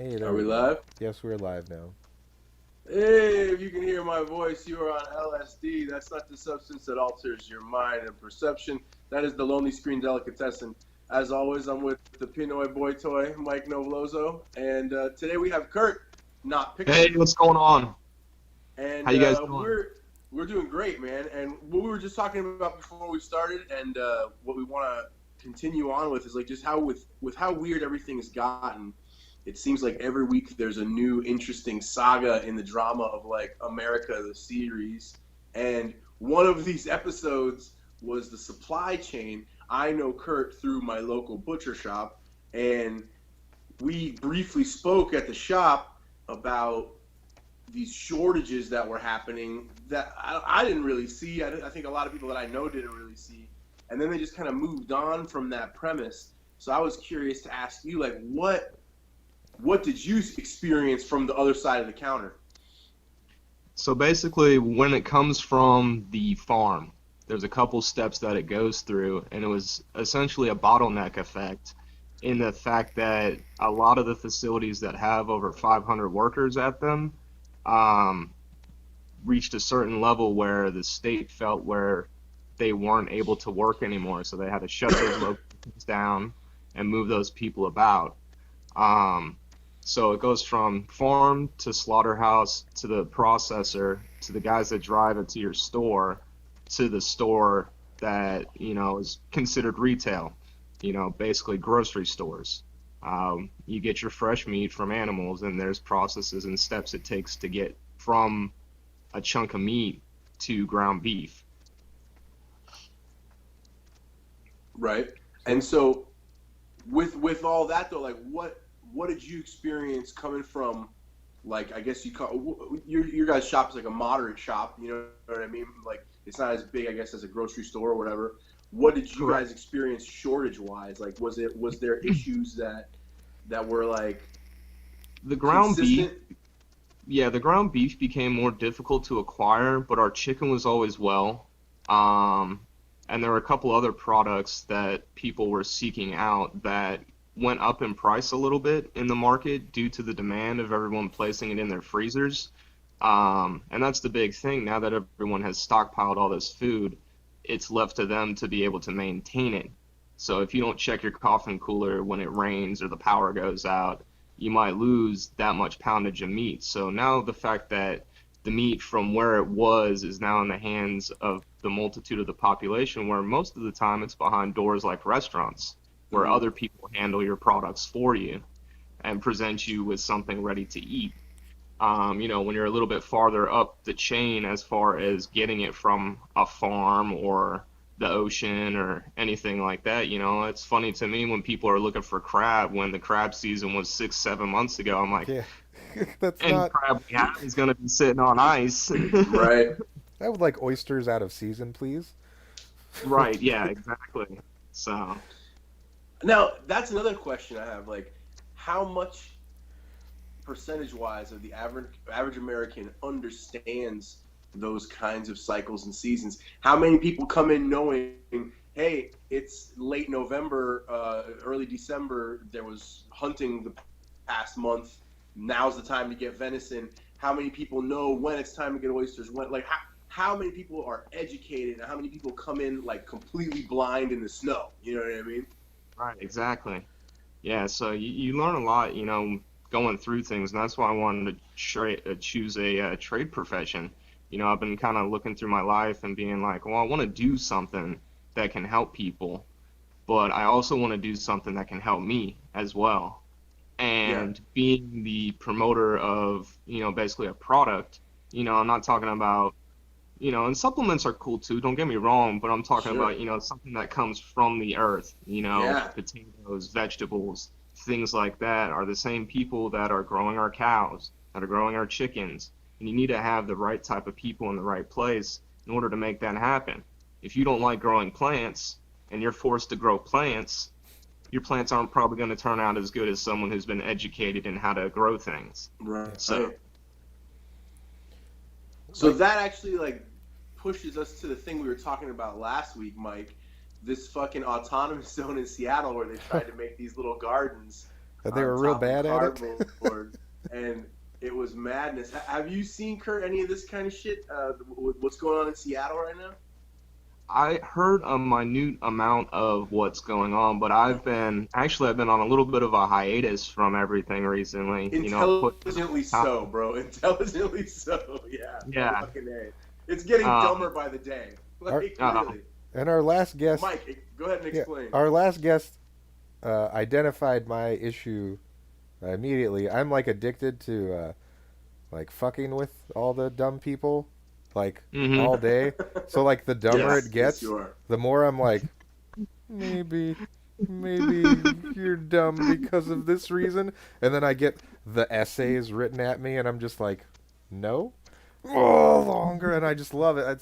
Hey, there Are we we go. live? Yes, we're live now. Hey, if you can hear my voice, you are on LSD. That's not the substance that alters your mind and perception. That is the Lonely Screen Delicatessen. As always, I'm with the Pinoy Boy Toy, Mike Novolozo, and today we have Kurt, not Hey, Picture, what's going on? How and you guys doing? we're doing great, man. And what we were just talking about before we started, and what we want to continue on with is like just how with how weird everything has gotten. It seems like every week there's a new interesting saga in the drama of like America the series, and one of these episodes was the supply chain. I know Kurt through my local butcher shop, and we briefly spoke at the shop about these shortages that were happening that I didn't really see. I think a lot of people that I know didn't really see. And then they just kind of moved on from that premise. So I was curious to ask you, like, what did you experience from the other side of the counter? So basically, when it comes from the farm, there's a couple steps that it goes through, and it was essentially a bottleneck effect in the fact that a lot of the facilities that have over 500 workers at them um, reached a certain level where the state felt where they weren't able to work anymore, so they had to shut those locations down and move those people about. Um, so it goes from farm to slaughterhouse to the processor to the guys that drive it to your store to the store that, is considered retail, basically grocery stores. You get your fresh meat from animals, and there's processes and steps it takes to get from a chunk of meat to ground beef. Right. And so with all that though, like what did you experience coming from, like, I guess you call your guys' shop is like a moderate shop, you know what I mean? Like it's not as big, I guess, as a grocery store or whatever. What did you Correct. guys experience shortage wise? Like was there issues that were like The ground beef consistent? Yeah, the ground beef became more difficult to acquire, but our chicken was always well. Um, and there were a couple other products that people were seeking out that went up in price a little bit in the market due to the demand of everyone placing it in their freezers. And that's the big thing. Now that everyone has stockpiled all this food, it's left to them to be able to maintain it. So if you don't check your coffin cooler when it rains or the power goes out, you might lose that much poundage of meat. So now the fact that the meat from where it was is now in the hands of the multitude of the population, where most of the time it's behind doors like restaurants, where Mm-hmm. other people handle your products for you and present you with something ready to eat. When you're a little bit farther up the chain as far as getting it from a farm or the ocean or anything like that, it's funny to me when people are looking for crab when the crab season was 6, 7 months ago. I'm like, Yeah, that's any not. crab we have is going to be sitting on ice. Right. I would like oysters out of season, please. Right, yeah, exactly. So, Now, that's another question I have. Like, how much percentage wise of the average American understands those kinds of cycles and seasons? How many people come in knowing, hey, it's late November, early December, there was hunting the past month, now's the time to get venison? How many people know when it's time to get oysters? When, like, how many people are educated, and how many people come in like completely blind in the snow? You know what I mean? right, exactly. Yeah, so you learn a lot, going through things, and that's why I wanted to choose a trade profession. I've been kind of looking through my life and being like, well, I want to do something that can help people, but I also want to do something that can help me as well. Yeah, And being the promoter of, basically a product, I'm not talking about, and supplements are cool too, don't get me wrong, but I'm talking sure. about, something that comes from the earth, Yeah, potatoes, vegetables, things like that are the same people that are growing our cows, that are growing our chickens. And you need to have the right type of people in the right place in order to make that happen. If you don't like growing plants and you're forced to grow plants, your plants aren't probably going to turn out as good as someone who's been educated in how to grow things. right. So, So Like, that actually like pushes us to the thing we were talking about last week, Mike. This fucking autonomous zone in Seattle where they tried to make these little gardens. And they on were real top of bad at it. cardboard, and it was madness. Have you seen, Kurt, any of this kind of shit? With what's going on in Seattle right now? I heard a minute amount of what's going on, but I've been on a little bit of a hiatus from everything recently. Intelligently so, bro. Intelligently so. Yeah. Yeah. Fucking A. It's getting dumber by the day. Like, really. And our last guest, Mike, go ahead and explain. our last guest identified my issue immediately. I'm like addicted to like fucking with all the dumb people, like all day. So like the dumber Yes, it gets, yes, you are. the more I'm like, maybe you're dumb because of this reason. And then I get the essays written at me, and I'm just like, no, longer, and I just love it.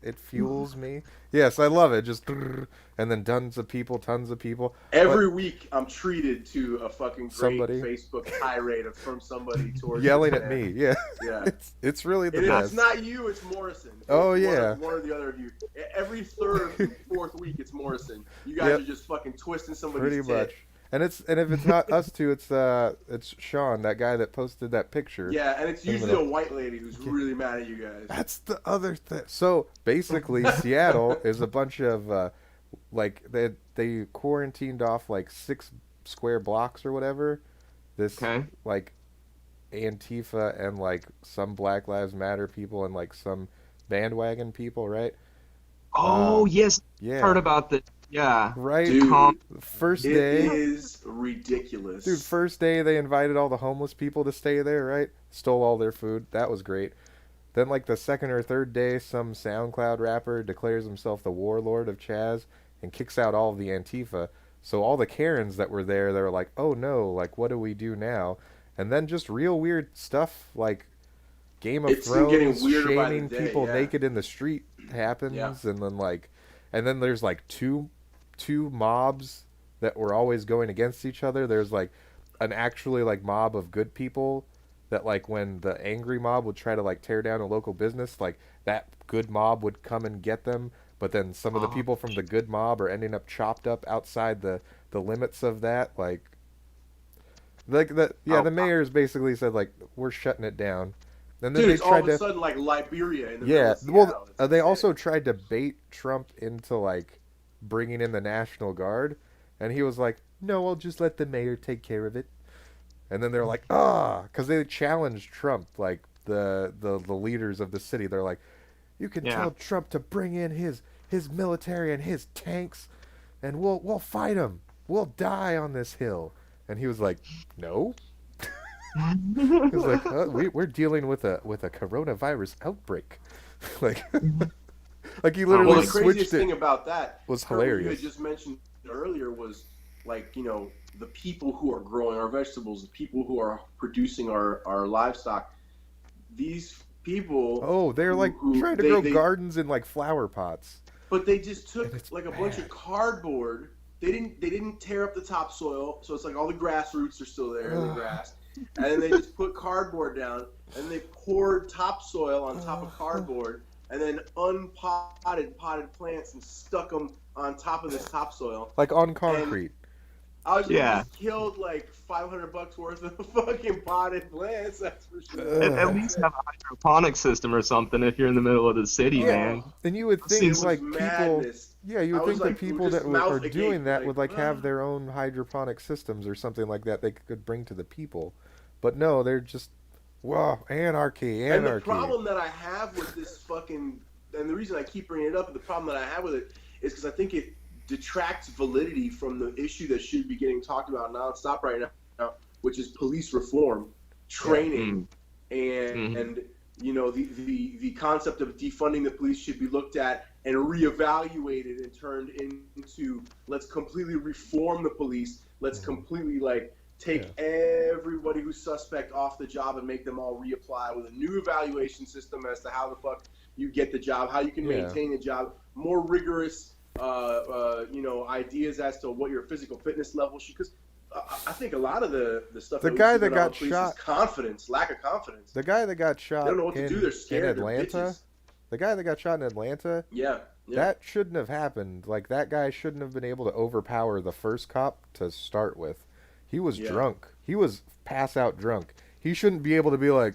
It fuels me. Yes, I love it. Just and then tons of people. Every week, I'm treated to a fucking great Somebody. Facebook tirade from somebody towards yelling this at man. me. Yeah, Yeah. it's really the And if best. it's not you, it's Morrison. Oh, It's yeah. one or the other of you. Every third or fourth week, it's Morrison. You guys Yep. are just fucking twisting somebody's Pretty tit. much. And if it's not us two, it's Sean, that guy that posted that picture. Yeah, and it's In the usually a middle. white lady who's really mad at you guys. That's the other thing. So basically, Seattle is a bunch of like they quarantined off like 6 square blocks or whatever. This like Antifa and like some Black Lives Matter people and like some bandwagon people, right? Oh yes, Yeah. heard about this. Yeah, Right. Dude, First it day. is ridiculous. Dude, first day they invited all the homeless people to stay there, right? Stole all their food. That was great. Then, like, the second or third day, some SoundCloud rapper declares himself the warlord of Chaz and kicks out all of the Antifa. So all the Karens that were there, they were like, oh no, like, what do we do now? And then just real weird stuff, like Game of It's been getting Thrones, weirder by the shaming day, people yeah. naked in the street happens. Yeah. And then there's, like, two mobs that were always going against each other. There's like an actually like mob of good people that like when the angry mob would try to like tear down a local business, like that good mob would come and get them, but then some of the people from the good mob are ending up chopped up outside the limits of that, the mayor's basically said like we're shutting it down. And then Dude, they it's all tried of a to sudden like Liberia in the middle yeah, of Seattle. well, It's they insane. also tried to bait Trump into like bringing in the National Guard, and he was like, "No, I'll just let the mayor take care of it." And then they're like, because they challenged Trump, like the leaders of the city. They're like, "You can tell Trump to bring in his military and his tanks, and we'll fight him. We'll die on this hill." And he was like, "No." He was like, "We're dealing with a coronavirus outbreak." like he literally Well, the switched craziest it. thing about that Was Kurt, what you hilarious. had just mentioned earlier was like, you know, the people who are growing our vegetables, the people who are producing our livestock. These people. Oh, they're like trying to grow gardens in like flower pots. But they just took it's like a bunch of cardboard. They didn't tear up the topsoil, so it's like all the grass roots are still there in the grass. And then they just put cardboard down, and they poured topsoil on top of cardboard, and then potted plants and stuck them on top of this topsoil. Like on concrete. I was just killed like $500 worth of fucking potted plants. That's for sure. At least have a hydroponic system or something if you're in the middle of the city, man. And you would think Seems like people, madness. you would I think was the like, people just that mouth are agape, doing that like, would like have their own hydroponic systems or something like that they could bring to the people. But no, they're just anarchy. And the problem that I have with this fucking, and the reason I keep bringing it up, the problem that I have with it is because I think it detracts validity from the issue that should be getting talked about nonstop right now, which is police reform, training, and you know the concept of defunding the police should be looked at and reevaluated and turned into let's completely reform the police. Let's completely like take everybody who's suspect off the job and make them all reapply with a new evaluation system as to how the fuck you get the job, how you can maintain the job, more rigorous ideas as to what your physical fitness level should. Because I think a lot of the stuff. The guy that got shot, is lack of confidence. The guy that got shot. They don't know what to do. They're scared. In Atlanta. The guy that got shot in Atlanta. Yeah. That shouldn't have happened. Like that guy shouldn't have been able to overpower the first cop to start with. He was Yeah. drunk. He was pass out drunk. He shouldn't be able to be like,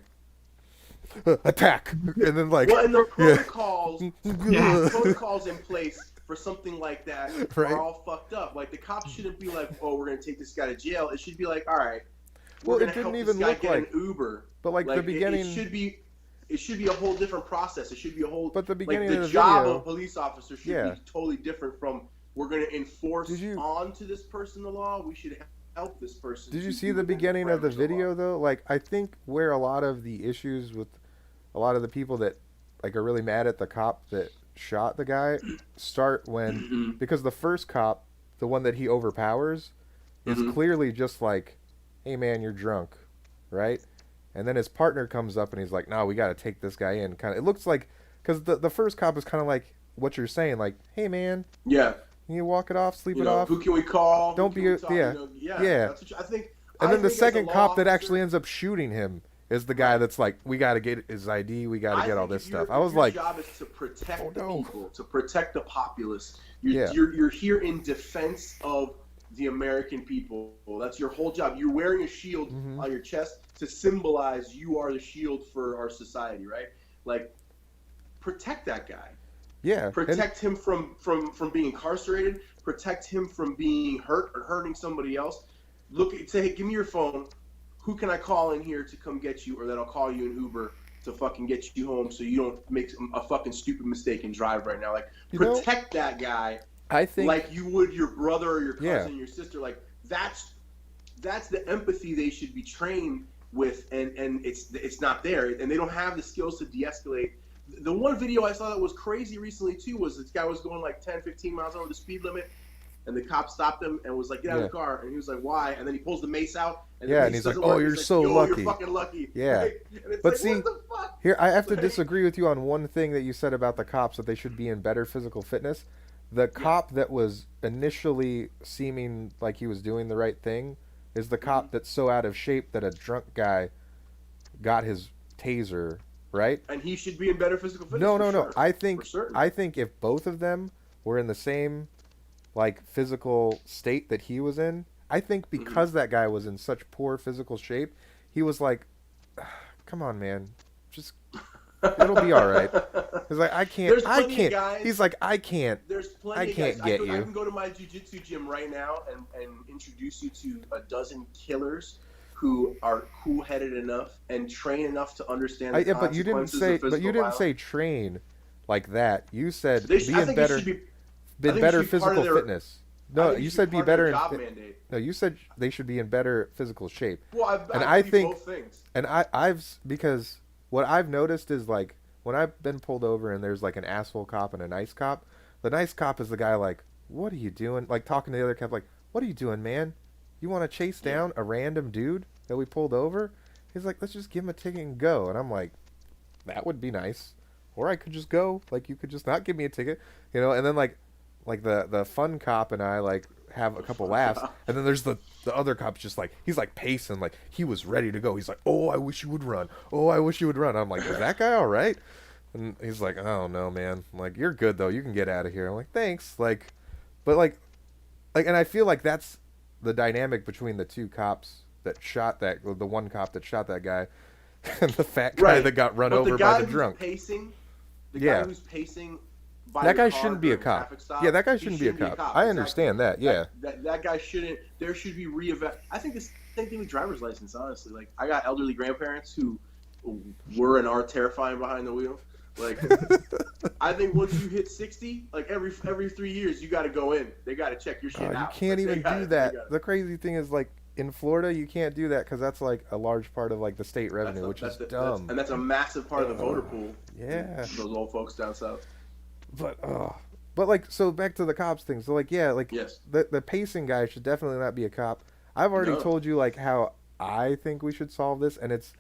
attack, and then like, Well, and the yeah. protocols in place for something like that Right. are all fucked up. Like the cops shouldn't be like, "Oh, we're gonna take this guy to jail." It should be like, "All right, Well, we're it gonna didn't help even this guy look get like- an Uber." But like the beginning, It should be a whole different process. It should be a whole. But the beginning like of the the job video- of a police officer should Yeah. be totally different from we're gonna enforce Did you- onto this person the law. We should help this person. did you to see do the within beginning of the parameters law. video though? Like, I think where a lot of the issues with a lot of the people that like are really mad at the cop that shot the guy start when, because the first cop, the one that he overpowers, is clearly just like, hey man, you're drunk, right? And then his partner comes up and he's like, no, we got to take this guy in. Kind of, it looks like, because the first cop is kind of like what you're saying, like, hey man, Yeah. you walk it off, sleep You it know, off. who can we call? Don't Who can be we a- talk? yeah. You know, Yeah. That's what I think. And then the think as a second law cop that officer- actually ends up shooting him is the guy that's like, we got to get his ID, we got to get all think this if your- stuff. I was if your like, job is to protect oh, the no. people, to protect the populace. Yeah. You're here in defense of the American people. That's your whole job. You're wearing a shield Mhm. on your chest to symbolize you are the shield for our society, right? Like, protect that guy. yeah. Protect him from being incarcerated. Protect him from being hurt or hurting somebody else. Say, hey, give me your phone. Who can I call in here to come get you, or that I'll call you an Uber to fucking get you home so you don't make a fucking stupid mistake and drive right now. Like, You know, protect that guy I think, like you would your brother or your cousin, Yeah. your sister. Like, that's the empathy they should be trained with, and it's not there, and they don't have the skills to de-escalate. The one video I saw that was crazy recently too was this guy was going like 10, 15 miles over the speed limit, and the cop stopped him and was like, get out of the car, and he was like, why? And then he pulls the mace out, and the Yeah, mace and he's like, doesn't oh, work. you're He's so like, Yo, lucky. You're fucking lucky. Yeah. Like, and it's But like, see, what the fuck? here, I have to Like- disagree with you on one thing that you said about the cops, that they should be in better physical fitness. The cop that was initially seeming like he was doing the right thing is the cop that's so out of shape that a drunk guy got his taser, right? And he should be in better physical fitness. No, for no, no. sure. I For think certain. if both of them were in the same like physical state that he was in, I think because that guy was in such poor physical shape, he was like, "Come on, man, just it'll be all right." He's like, "I can't, There's I plenty of can't." guys- He's like, "I can't." There's plenty I of can't guys. get I you. can go to my jiu-jitsu gym right now and introduce you to a dozen killers who are cool-headed enough and train enough to understand the Yeah, but you didn't consequences say, of physical violence. train like that. You said They be I in think better, it should be. I be think it better should be part physical of their- fitness. I No, think it you should said be part of their better. job mandate. No, you said they should be in better physical shape. Well, And I I believe think- both things. And because what I've noticed is like when I've been pulled over and there's like an asshole cop and a nice cop, the nice cop is the guy like, what are you doing? Like talking to the other cop like, what are you doing, man? You want to chase down a random dude that we pulled over? He's like, let's just give him a ticket and go. And I'm like, that would be nice. Or I could just go. Like you could just not give me a ticket, you know? And then like the fun cop and I like have a couple laughs, and then there's the other cop's just like, he's like pacing, like he was ready to go. He's like, oh, I wish you would run. Oh, I wish you would run. I'm like, is that guy all right? And he's like, oh no, man. I'm like, you're good though. You can get out of here. I'm like, thanks. Like, but like, and I feel like that's the dynamic between the two cops that shot the one cop that shot that guy, and the fat guy that got run But over the guy by the who's drunk. Pacing, the Yeah. guy who's pacing by That the guy car shouldn't be a during cop. traffic stop, Yeah, that guy he shouldn't be a cop. I Exactly. understand that. Yeah. That guy shouldn't. There should be I think the same thing with driver's license. Honestly, like I got elderly grandparents who were and are terrifying behind the wheel. Like I think once you hit 60, like every 3 years, you got to go in. They got to check your shit You out. can't Like, even they gotta- do they that. gotta- The crazy thing is, like in Florida, you can't do that because that's like a large part of like the state revenue, which is dumb. and that's a massive part of the voter pool. Yeah. Those old folks down south. But like, so back to the cops thing. So like, yeah, like Yes. the pacing guy should definitely not be a cop. I've already No. told you like how I think we should solve this, and it's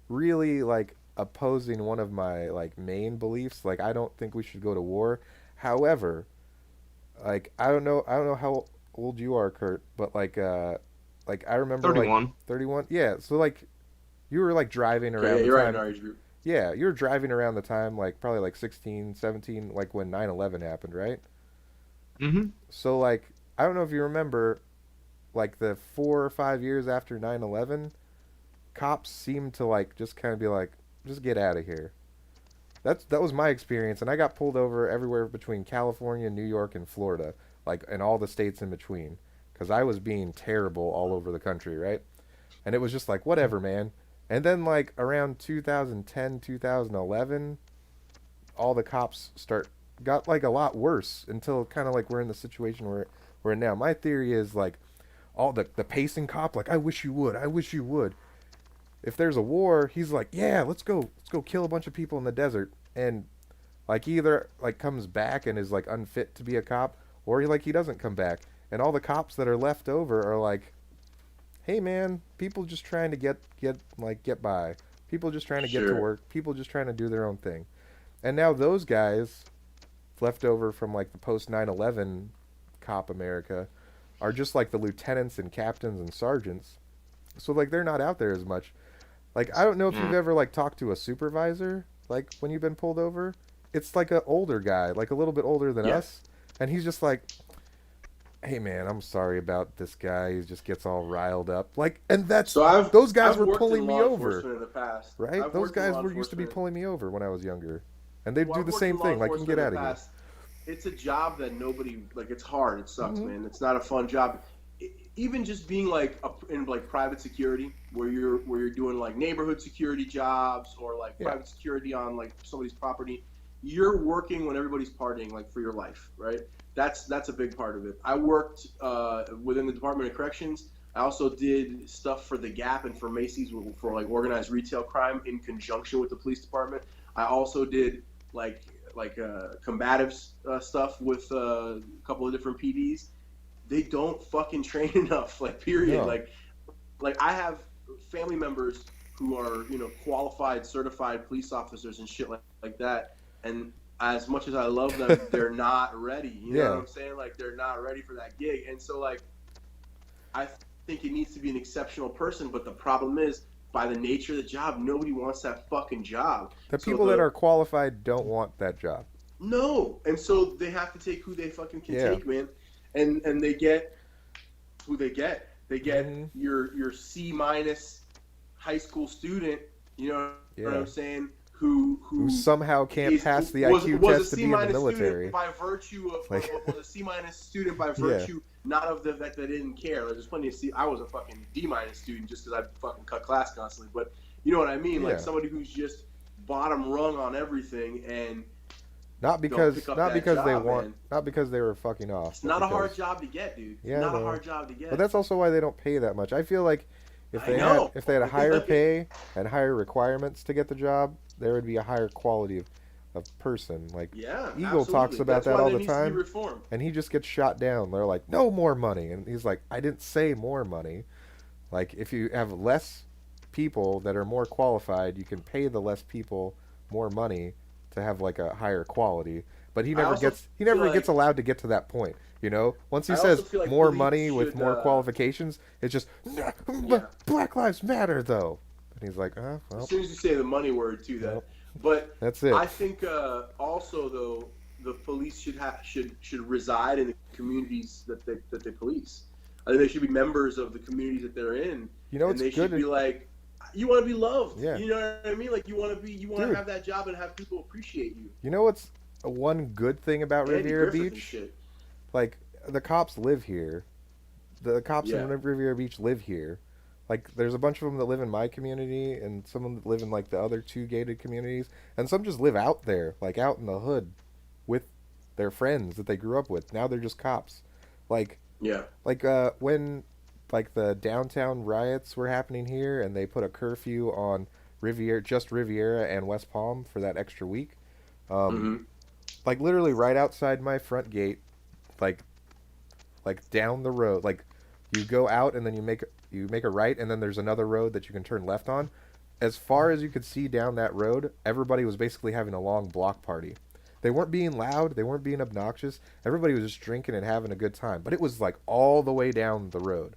really like opposing one of my like main beliefs. Like I don't think we should go to war. However, like I don't know how old you are, Kurt, but like I remember 31. like 31. Yeah, so like you were like driving around Yeah, the you're right time. in our age group. Yeah, you were driving around the time like probably like 16, 17, like when 9/11 happened, right? Mhm. So like I don't know if you remember like the 4 or 5 years after 9/11, cops seemed to like just kind of be like, just get out of here. That was my experience, and I got pulled over everywhere between California, New York, and Florida, like in all the states in between, because I was being terrible all over the country, right? And it was just like whatever, man. And then like around 2010, 2011, all the cops start got like a lot worse until kind of like we're in the situation where we're in now. My theory is like all the pacing cop, like I wish you would, I wish you would. If there's a war, he's like, yeah, let's go kill a bunch of people in the desert, and like he either like comes back and is like unfit to be a cop, or he doesn't come back, and all the cops that are left over are like, hey man, people just trying to get by, people just trying to get to Sure. work, people just trying to do their own thing, and now those guys left over from like the post 9/11 cop America are just like the lieutenants and captains and sergeants, so like they're not out there as much. Like, I don't know if you've Mm. ever, like, talked to a supervisor, like, when you've been pulled over. It's like an older guy, like a little bit older than Yeah. us. And he's just like, hey, man, I'm sorry about this guy. He just gets all riled up. Like, and So I've those guys I've were worked pulling in me law over, enforcement in the past. right? I've Those worked in guys law were used to be enforcement. pulling me over when I was younger. And they'd Well, do I've the worked same in law thing, like, you can enforcement get in out the of here. past. It's a job that nobody like. It's hard. It sucks, Mhm. man. It's not a fun job. Even just being like in like private security, where you're doing like neighborhood security jobs or like Yeah. private security on like somebody's property, you're working when everybody's partying, like for your life, right? That's a big part of it. I worked within the Department of Corrections. I also did stuff for the Gap and for Macy's for like organized retail crime in conjunction with the police department. I also did like combative stuff with a couple of different PDs. They don't fucking train enough, like period. No. Like I have family members who are qualified, certified police officers and shit like that. And as much as I love them, they're not ready. You know Yeah. what I'm saying? Like they're not ready for that gig. And so like I think it needs to be an exceptional person, but the problem is by the nature of the job, nobody wants that fucking job. The So people that are qualified don't want that job. no, and so they have to take who they fucking can Yeah. take, man, and they get who they get. They get Mhm. your C minus high school student, you know what Yeah. I'm saying? Who Who somehow can't is- pass the was IQ a test to be in the C-minus military. student by virtue of Like- was a C minus student by virtue not of the fact that they didn't care. Like, there's plenty of C. I was a fucking D minus student just because I fucking cut class constantly, but you know what I mean? Yeah. Like somebody who's just bottom rung on everything and Not because pick up not that because they job, want man. not because they were fucking off. it's but not a hard because- job to get, dude. It's Yeah, I not a know. hard job to get. But that's also why they don't pay that much. I feel like if I they know. had a higher pay and higher requirements to get the job, there would be a higher quality of person. Like Yeah, Eagle talks absolutely. about That's that why all there the needs to be time. reform. And he just gets shot down. They're like, no more money. And he's like, I didn't say more money. Like, if you have less people that are more qualified, you can pay the less people more money to have like a higher quality. But he I never also gets gets feel like- allowed to get to that point. You know, once he I also says feel like more police money with should, more qualifications, it's just Yeah. Black Lives Matter though. And he's like, well, As soon as you say the money word too, that. But that's it. I think also though the police should reside in the communities that they police. I think they should be members of the communities that they're in. You know, and it's they good. should be like, you want to be loved. Yeah. You know what I mean? Like you want to Dude. have that job and have people appreciate you. You know what's one good thing about Andy Riviera Griffith and Beach? shit. Like the cops live here. The cops Yeah. in Riviera Beach live here. Like there's a bunch of them that live in my community, and some of them that live in like the other two gated communities, and some just live out there, like out in the hood, with their friends that they grew up with. Now they're just cops. Like Yeah. when like the downtown riots were happening here, and they put a curfew on Riviera and West Palm for that extra week. Mhm. Like literally right outside my front gate, like down the road, like you go out and then you make a right, and then there's another road that you can turn left on. As far as you could see down that road, everybody was basically having a long block party. They weren't being loud, they weren't being obnoxious. Everybody was just drinking and having a good time. But it was like all the way down the road,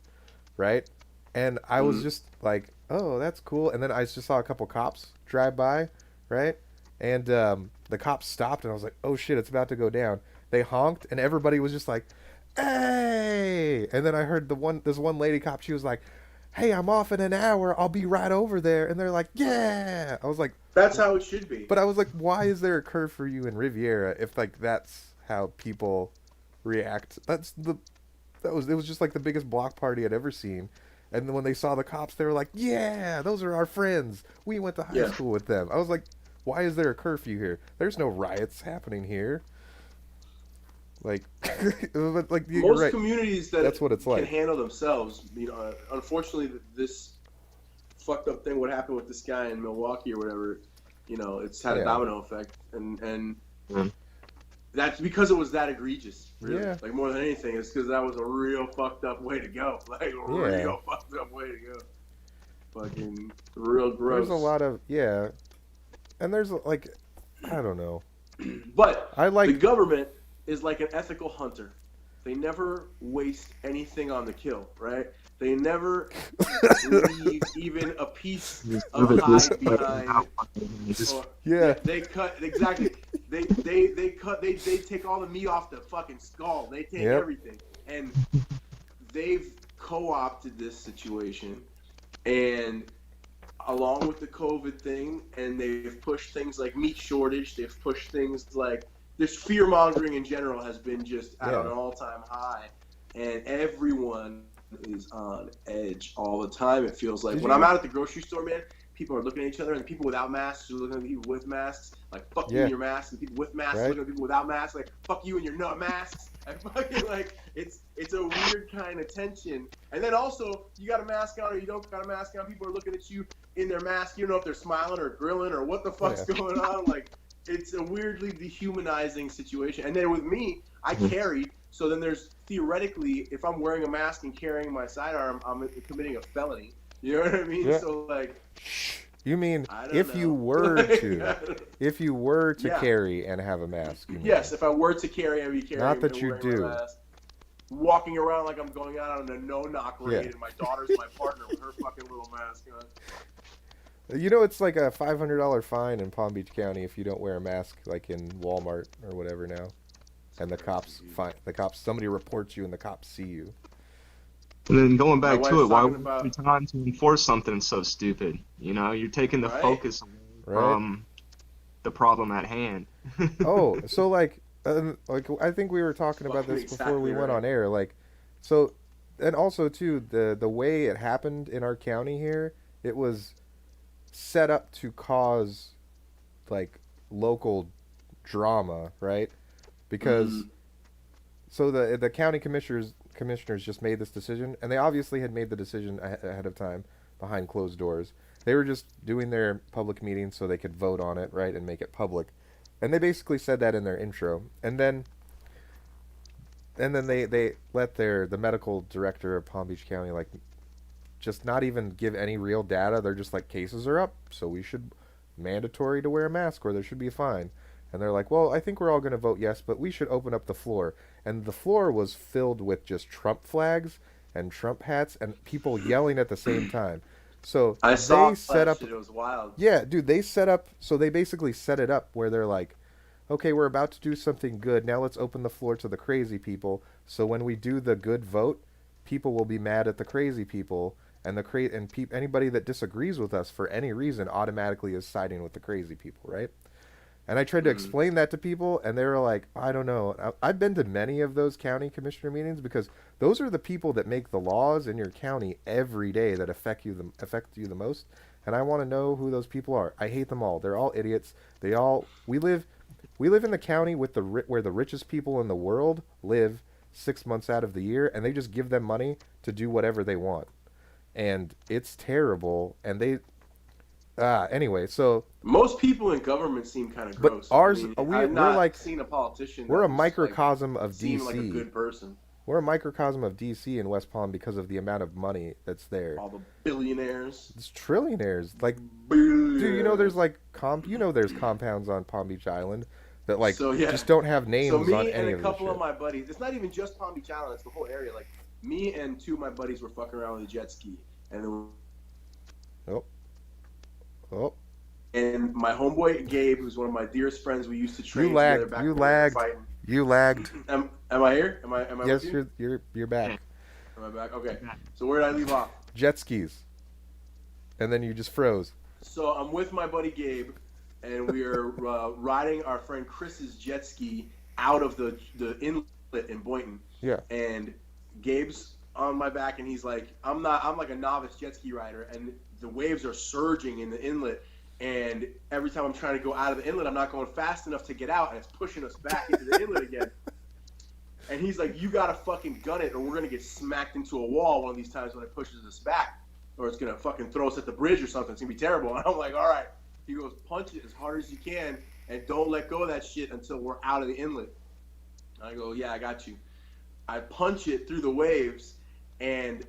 right? And I was just like, oh, that's cool. And then I just saw a couple cops drive by, right? And the cops stopped, and I was like, oh shit, it's about to go down. They honked, and everybody was just like, hey, and then I heard this one lady cop, she was like, hey, I'm off in an hour, I'll be right over there, and they're like, yeah. I was like, That's how it should be. but I was like, why is there a curfew in Riviera if like that's how people react? It was just like the biggest block party I'd ever seen. And then when they saw the cops, they were like, yeah, those are our friends. We went to high school with them. I was like, why is there a curfew here? There's no riots happening here. Like, like you're Most right. communities that That's what it's can like. handle themselves, unfortunately, this fucked up thing, what happened with this guy in Milwaukee or whatever, it's had a domino effect. And that's because it was that egregious, really. Yeah. Like, more than anything, it's because that was a real fucked up way to go. Like, a real fucked up way to go. Fucking real gross. There's a lot of, and there's like, I don't know. But the government is like an ethical hunter. They never waste anything on the kill, right? They never leave even a piece of hide behind. They cut exactly. They take all the meat off the fucking skull. They take everything, and they've co-opted this situation, and along with the COVID thing, and they've pushed things like meat shortage. They've pushed things like this fear mongering in general has been just at an all-time high, and everyone is on edge all the time. It feels like when I'm out at the grocery store, man, people are looking at each other, and the people without masks are looking at the people with masks, like fuck you and your mask, and the people with masks looking at the people without masks, like fuck you and your nut masks. And fucking like it's a weird kind of tension. And then also you got a mask on or you don't got a mask on, people are looking at you in their mask. You don't know if they're smiling or grilling or what the fuck's going on. Like, it's a weirdly dehumanizing situation. And then with me, I carry. So then there's theoretically, if I'm wearing a mask and carrying my sidearm, I'm committing a felony. You know what I mean? Yeah. So like, you mean if you were to carry and have a mask? Yes, if I were to carry and be carrying. Not that you do. Walking around like I'm going out on a no-knock raid, and my daughter's my partner with her fucking little mask on. It's like a $500 fine in Palm Beach County if you don't wear a mask, like in Walmart or whatever now. And somebody reports you and the cops see you. And then going back to it, why would you time to enforce something so stupid? You're taking the focus from the problem at hand. Oh, so like I think we were talking about this before we went on air. Like, so, and also too, the way it happened in our county here, it was set up to cause like local drama, right? Because so the county commissioners just made this decision, and they obviously had made the decision ahead of time behind closed doors. They were just doing their public meetings so they could vote on it, right, and make it public. And they basically said that in their intro. And then they let the medical director of Palm Beach County like just not even give any real data. They're just like, cases are up, so we should mandatory to wear a mask or there should be a fine. And they're like, well, I think we're all going to vote yes, but we should open up the floor. And the floor was filled with just Trump flags and Trump hats and people yelling at the same time. So I saw they set up. Shit, it was wild. Yeah, dude, they set up. So they basically set it up where they're like, okay, we're about to do something good. Now let's open the floor to the crazy people. So when we do the good vote, people will be mad at the crazy people, and anybody that disagrees with us for any reason automatically is siding with the crazy people, right? And I tried to explain that to people, and they were like, I don't know. I've been to many of those county commissioner meetings because those are the people that make the laws in your county every day that affect you the most. And I want to know who those people are. I hate them all. They're all idiots. We live in the county where the richest people in the world live 6 months out of the year, and they just give them money to do whatever they want. And it's terrible. And anyway, so most people in government seem kind of gross. But ours, I've not like seen a politician. We're a microcosm of DC. Seem like a good person. We're a microcosm of DC in West Palm because of the amount of money that's there. All the billionaires. It's trillionaires. Like, dude, there's like there's compounds on Palm Beach Island that just don't have names on any of this shit. So me and a couple of my buddies. It's not even just Palm Beach Island. It's the whole area. Like me and two of my buddies were fucking around with a jet ski, and then And my homeboy Gabe, who's one of my dearest friends, we used to train together back when we were fighting. You lagged. Am I here? Am I Yes, with you? you're back. Am I back? Okay. So where did I leave off? Jet skis. And then you just froze. So I'm with my buddy Gabe, and we are riding our friend Chris's jet ski out of the inlet in Boynton. Yeah. And Gabe's on my back, and he's like, I'm like a novice jet ski rider, and the waves are surging in the inlet. And every time I'm trying to go out of the inlet, I'm not going fast enough to get out, and it's pushing us back into the inlet again. And he's like, you gotta fucking gun it, or we're gonna get smacked into a wall one of these times when it pushes us back, or it's gonna fucking throw us at the bridge or something. It's gonna be terrible. And I'm like, all right. He goes, punch it as hard as you can, and don't let go of that shit until we're out of the inlet. I go, yeah, I got you. I punch it through the waves, and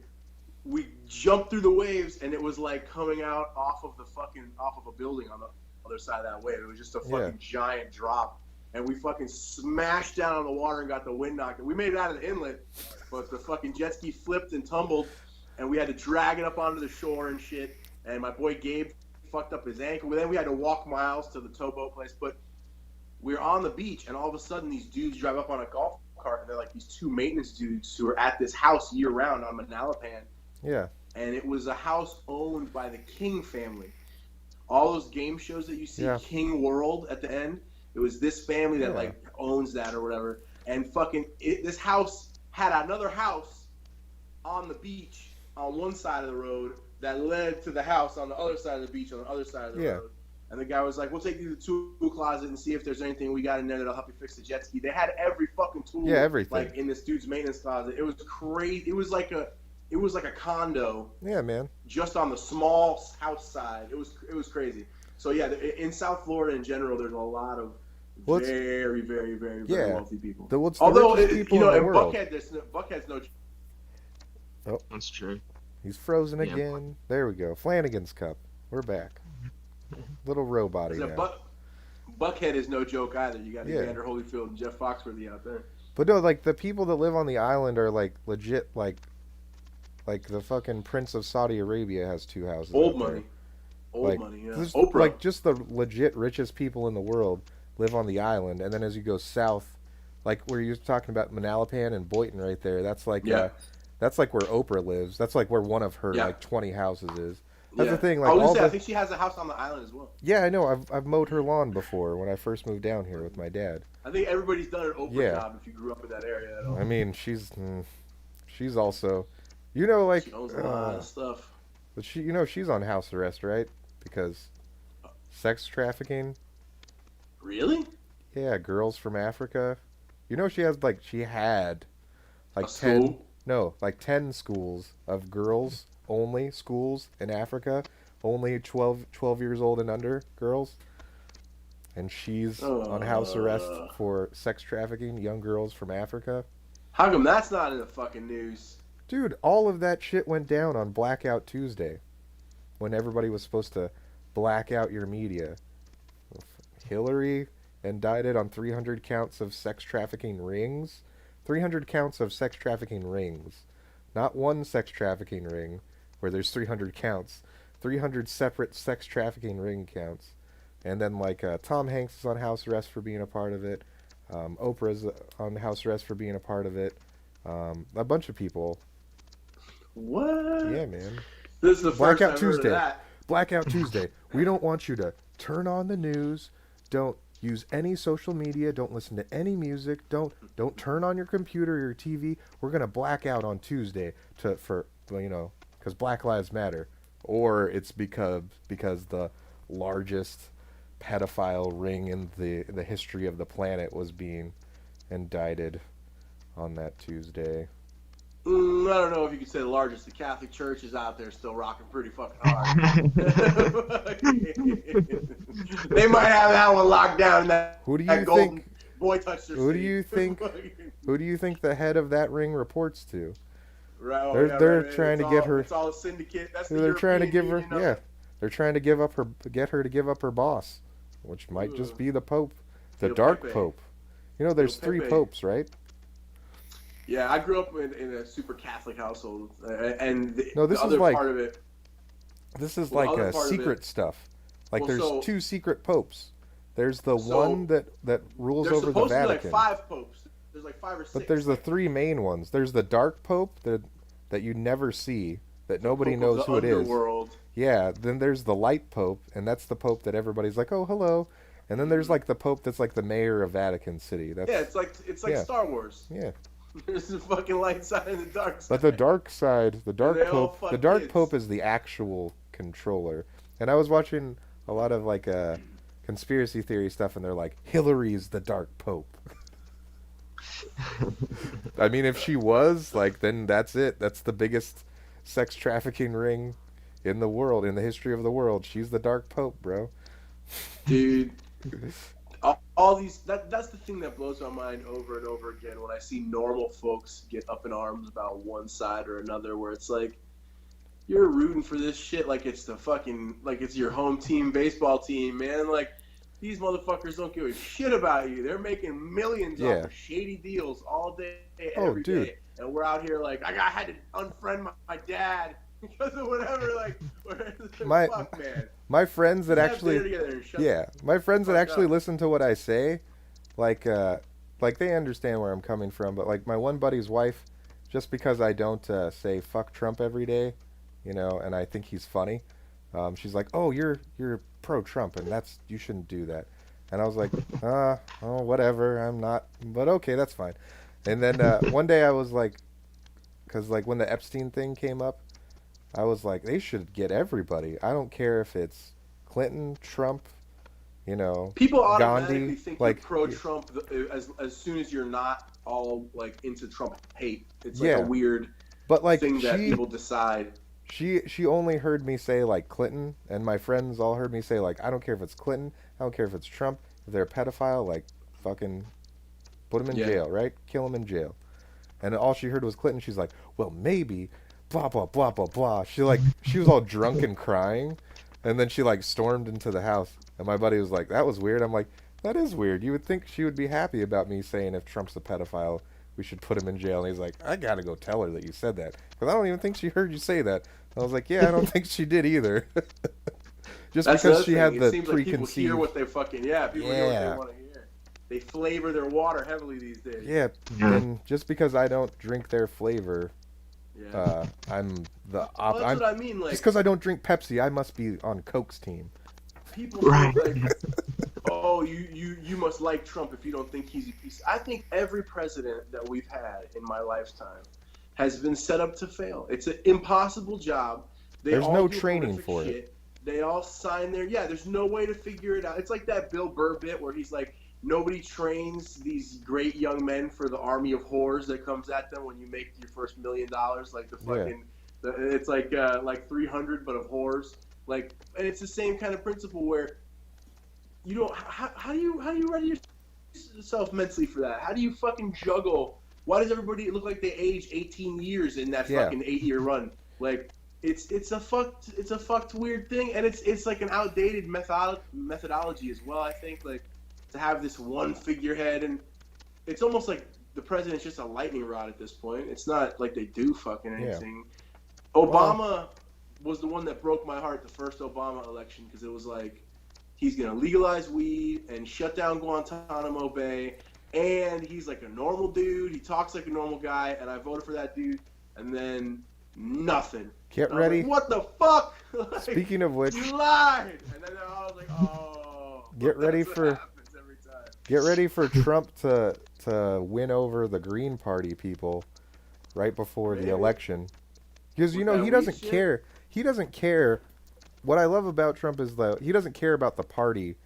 we jumped through the waves, and it was like coming out off of a building on the other side of that wave. It was just a fucking giant drop. And we fucking smashed down on the water and got the wind knocked. We made it out of the inlet, but the fucking jet ski flipped and tumbled, and we had to drag it up onto the shore and shit. And my boy Gabe fucked up his ankle. Then we had to walk miles to the towboat place. But we were on the beach, and all of a sudden these dudes drive up on a golf cart, and they're like these two maintenance dudes who are at this house year-round on Manalapan. Yeah. And it was a house owned by the King family. All those game shows that you see, King World at the end, it was this family that like owns that or whatever. And fucking this house had another house on the beach on one side of the road that led to the house on the other side of the beach on the other side of the road. And the guy was like, we'll take you to the tool closet and see if there's anything we got in there that'll help you fix the jet ski. They had every fucking tool everything. like in this dude's maintenance closet. It was crazy. It was like a condo. Yeah, man. Just on the small house side. It was crazy. So yeah, in South Florida in general, there's a lot of very, very, very, very wealthy people. Although Buckhead's no. Oh, that's true. He's frozen again. There we go. Flanagan's Cup. We're back. Little robot now. Buckhead is no joke either. You got Evander Holyfield and Jeff Foxworthy out there. But no, like the people that live on the island are like legit, like the fucking Prince of Saudi Arabia has 2 houses. Old money. Old money, yeah. Oprah. Like just the legit richest people in the world live on the island, and then as you go south, like where you're talking about Manalapan and Boynton right there, that's like that's like where Oprah lives. That's like where one of her like 20 houses is. That's the thing. Like I think she has a house on the island as well. Yeah, I know. I've mowed her lawn before when I first moved down here with my dad. I think everybody's done an Oprah job if you grew up in that area at all. I mean, she's also, like she owns a lot of stuff. But she's on house arrest, right? Because sex trafficking. Really? Yeah, girls from Africa. She had like 10 schools of girls only schools in Africa, only 12 years old and under girls. And she's on house arrest for sex trafficking young girls from Africa. How come that's not in the fucking news? Dude, all of that shit went down on Blackout Tuesday when everybody was supposed to black out your media. Hillary indicted on 300 counts of sex trafficking rings. 300 counts of sex trafficking rings. Not one sex trafficking ring where there's 300 counts. 300 separate sex trafficking ring counts. And then Tom Hanks is on house arrest for being a part of it. Oprah's on house arrest for being a part of it. A bunch of people. What? Yeah, man. This is the first I've heard of that. Blackout Tuesday. We don't want you to turn on the news. Don't use any social media. Don't listen to any music. Don't turn on your computer or your TV. We're gonna black out on Tuesday because Black Lives Matter, or it's because the largest pedophile ring in the history of the planet was being indicted on that Tuesday. I don't know if you could say the largest. The Catholic Church is out there still rocking pretty fucking hard. They might have that one locked down. Who do you think? Boy touched their Who seat. do you think? Who do you think the head of that ring reports to? Right, they're trying to get her. It's all a syndicate. That's they're trying to give her. Yeah, they're trying to get her to give up her boss, which might just be the Pope, the Dark Pope. There's 3 popes, right? Yeah, I grew up in a super Catholic household, and this the is other like part of it. This is secret stuff. Like there's 2 secret popes. There's the So, one that rules there's over the supposed to be like Vatican. 5 popes. There's like 5 or 6. But there's the 3 main ones. There's the Dark Pope that you never see, that nobody Pope of knows the who it is. underworld. Yeah, then there's the Light Pope, and that's the Pope that everybody's like, oh, hello. And then there's like the Pope that's like the mayor of Vatican City. That's, Yeah, it's like yeah. Star Wars. Yeah. There's the fucking light side and the dark side. But the dark side, the Dark they all Pope, fuck the Dark kids. Pope is the actual controller. And I was watching a lot of like conspiracy theory stuff, and they're like, Hillary's the Dark Pope. I mean, if she was, like, then that's it. That's the biggest sex trafficking ring in the world, in the history of the world. She's the Dark Pope, bro. Dude, all these, that's the thing that blows my mind over and over again when I see normal folks get up in arms about one side or another, where it's like, you're rooting for this shit like it's the fucking, like it's your home team baseball team, man. Like, these motherfuckers don't give a shit about you. They're making millions off of shady deals all day, every day. And we're out here like, I had to unfriend my dad because of whatever. Like, fuck, man. My friends that actually, my friends that actually listen to what I say, like they understand where I'm coming from. But like my one buddy's wife, just because I don't say fuck Trump every day, you know, and I think he's funny, she's like, oh, you're pro Trump, and you shouldn't do that. And I was like, oh, whatever, I'm not, but okay, that's fine. And then one day I was like, because like when the Epstein thing came up, I was like, they should get everybody. I don't care if it's Clinton, Trump, you know, people automatically Gandhi, think like, you're pro-Trump as soon as you're not all like into Trump hate. It's like a weird thing that people decide. She only heard me say like Clinton, and my friends all heard me say like, I don't care if it's Clinton, I don't care if it's Trump. If they're a pedophile, like fucking put him in jail, right? Kill him in jail. And all she heard was Clinton. She's like, well, maybe, blah blah blah blah blah. She was all drunk and crying, and then she like stormed into the house. And my buddy was like, that was weird. I'm like, that is weird. You would think she would be happy about me saying if Trump's a pedophile, we should put him in jail. And he's like, I gotta go tell her that you said that, because I don't even think she heard you say that. I was like, yeah, I don't think she did either. Just that's because she had the preconceived. Like people hear what they fucking hear what they want to hear. They flavor their water heavily these days. Yeah, and just because I don't drink their flavor, I'm the opposite. Well, that's what I mean. Like, just because I don't drink Pepsi, I must be on Coke's team. People like, oh, you must like Trump if you don't think he's a piece. I think every president that we've had in my lifetime has been set up to fail. It's an impossible job. There's no training for it. They all sign their there's no way to figure it out. It's like that Bill Burr bit where he's like, nobody trains these great young men for the army of whores that comes at them when you make your first $1 million. Like the fucking, it's like 300 but of whores. Like, and it's the same kind of principle where you don't. How do you ready yourself mentally for that? How do you fucking juggle? Why does everybody look like they age 18 years in that fucking 8-year run? Like, it's a fucked weird thing, and it's like an outdated methodology as well. I think, like, to have this one figurehead, and it's almost like the president's just a lightning rod at this point. It's not like they do fucking anything. Obama was the one that broke my heart, the first Obama election, because it was like, he's gonna legalize weed and shut down Guantanamo Bay, and he's like a normal dude. He talks like a normal guy, and I voted for that dude. And then nothing. Get ready. Like, what the fuck? Like, speaking of which, you lied. And then I was like, oh. Get ready for Trump to win over the Green Party people right before the election, because you know he doesn't care. He doesn't care. What I love about Trump is that he doesn't care about the party,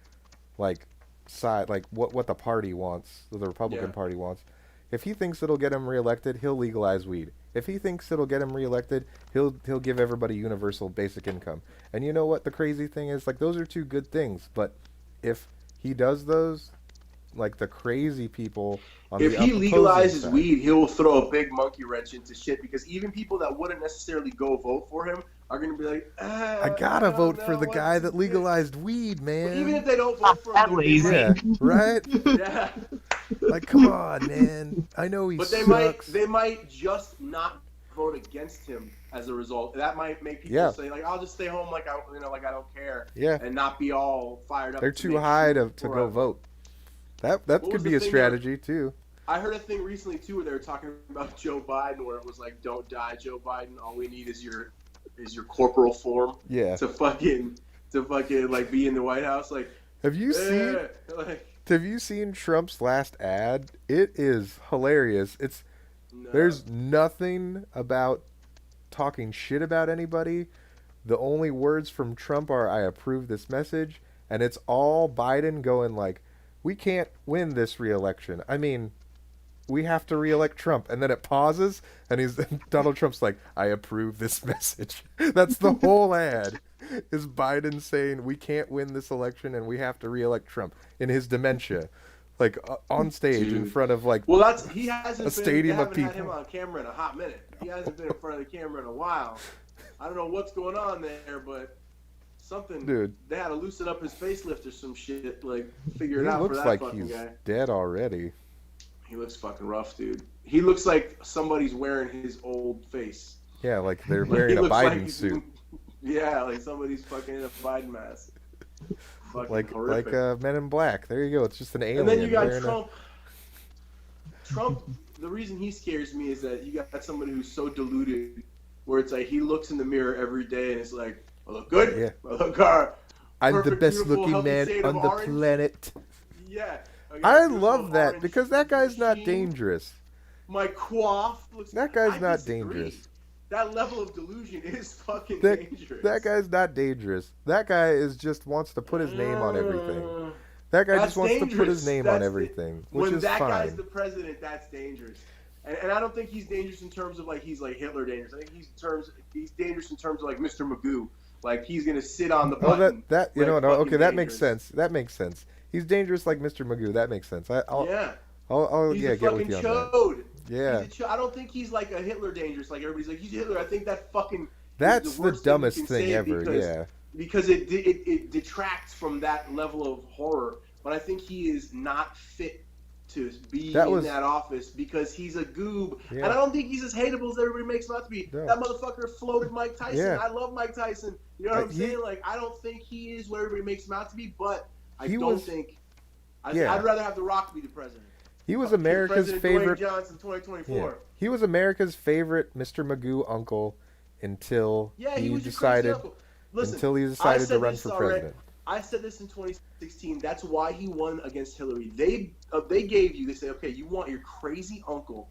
like, side, like what the party wants, the Republican Party wants. If he thinks it'll get him reelected, he'll legalize weed. If he thinks it'll get him reelected, he'll give everybody universal basic income. And you know what the crazy thing is? Like, those are two good things, but if he does those, like, the crazy people on if the he legalizes side, weed, he'll throw a big monkey wrench into shit, because even people that wouldn't necessarily go vote for him are going to be like, I gotta vote for the guy that legalized weed, man. But even if they don't vote for him, right? Yeah. Like, come on, man. I know he sucks. They might just not vote against him as a result. That might make people say like, I'll just stay home like I don't care. Yeah. And not be all fired up. They're too high to go vote. That could be a strategy too. I heard a thing recently too where they were talking about Joe Biden, where it was like, "Don't die, Joe Biden. All we need is your corporal form." Yeah. To fucking like be in the White House. Like, have you seen Trump's last ad? It is hilarious. There's nothing about talking shit about anybody. The only words from Trump are, "I approve this message," and it's all Biden going like, "We can't win this re-election. I mean, we have to re-elect Trump," and then it pauses, and Donald Trump's like, "I approve this message." That's the whole ad. Is Biden saying we can't win this election and we have to re-elect Trump in his dementia, like on stage in front of like he hasn't a stadium of people. Had him on camera in a hot minute. He hasn't been in front of the camera in a while. I don't know what's going on there, but something. Dude, they had to loosen up his facelift or some shit. Like figure it out for that fucking guy. He looks like he's dead already. He looks fucking rough, dude. He looks like somebody's wearing his old face. Yeah, like they're wearing a Biden suit. Yeah, like somebody's fucking in a Biden mask. Like Men in Black. There you go. It's just an alien. And then you got Trump. Trump, the reason he scares me is that you got somebody who's so deluded, where it's like he looks in the mirror every day and it's like, I look good. Yeah. I look hard. I'm the best looking man on the planet. Yeah. I love that because that guy's not dangerous. My coif looks. That guy's not dangerous. That level of delusion is fucking dangerous. That guy's not dangerous. That guy wants to put his name on everything. That guy just wants to put his name on everything, which is fine. When that guy's the president, that's dangerous. And I don't think he's dangerous in terms of like he's like Hitler dangerous. I think he's dangerous in terms of like Mr. Magoo. Like he's gonna sit on the button. Okay, that makes sense. That makes sense. He's dangerous like Mr. Magoo. That makes sense. I'll get with you on that. Yeah. I don't think he's like a Hitler dangerous. Like everybody's like, he's Hitler. I think that fucking. That's the dumbest thing ever. Because it detracts from that level of horror. But I think he is not fit to be in that office because he's a goob. Yeah. And I don't think he's as hateable as everybody makes him out to be. No. That motherfucker floated Mike Tyson. Yeah. I love Mike Tyson. You know what I'm saying? Like, I don't think he is what everybody makes him out to be, but I'd rather have The Rock be the president. He was America's favorite. Dwayne Johnson, 2024. Yeah. He was America's favorite Mr. Magoo uncle until he decided to run for president. I said this in 2016. That's why he won against Hillary. They said, okay, you want your crazy uncle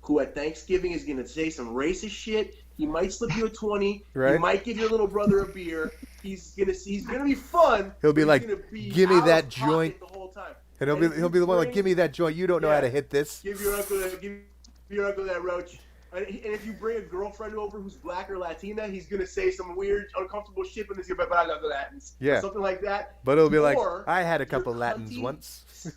who at Thanksgiving is going to say some racist shit. He might slip you a 20. Right. He might give your little brother a beer. He's gonna be fun. He'll be like, give me that joint the whole time. And he'll be the one like, give me that joint. You don't know how to hit this. Give your uncle that roach. And if you bring a girlfriend over who's black or Latina, he's gonna say some weird, uncomfortable shit, but he's gonna be like, "But I love the Latins," or something like that. But it'll be like, I had a couple Latins once.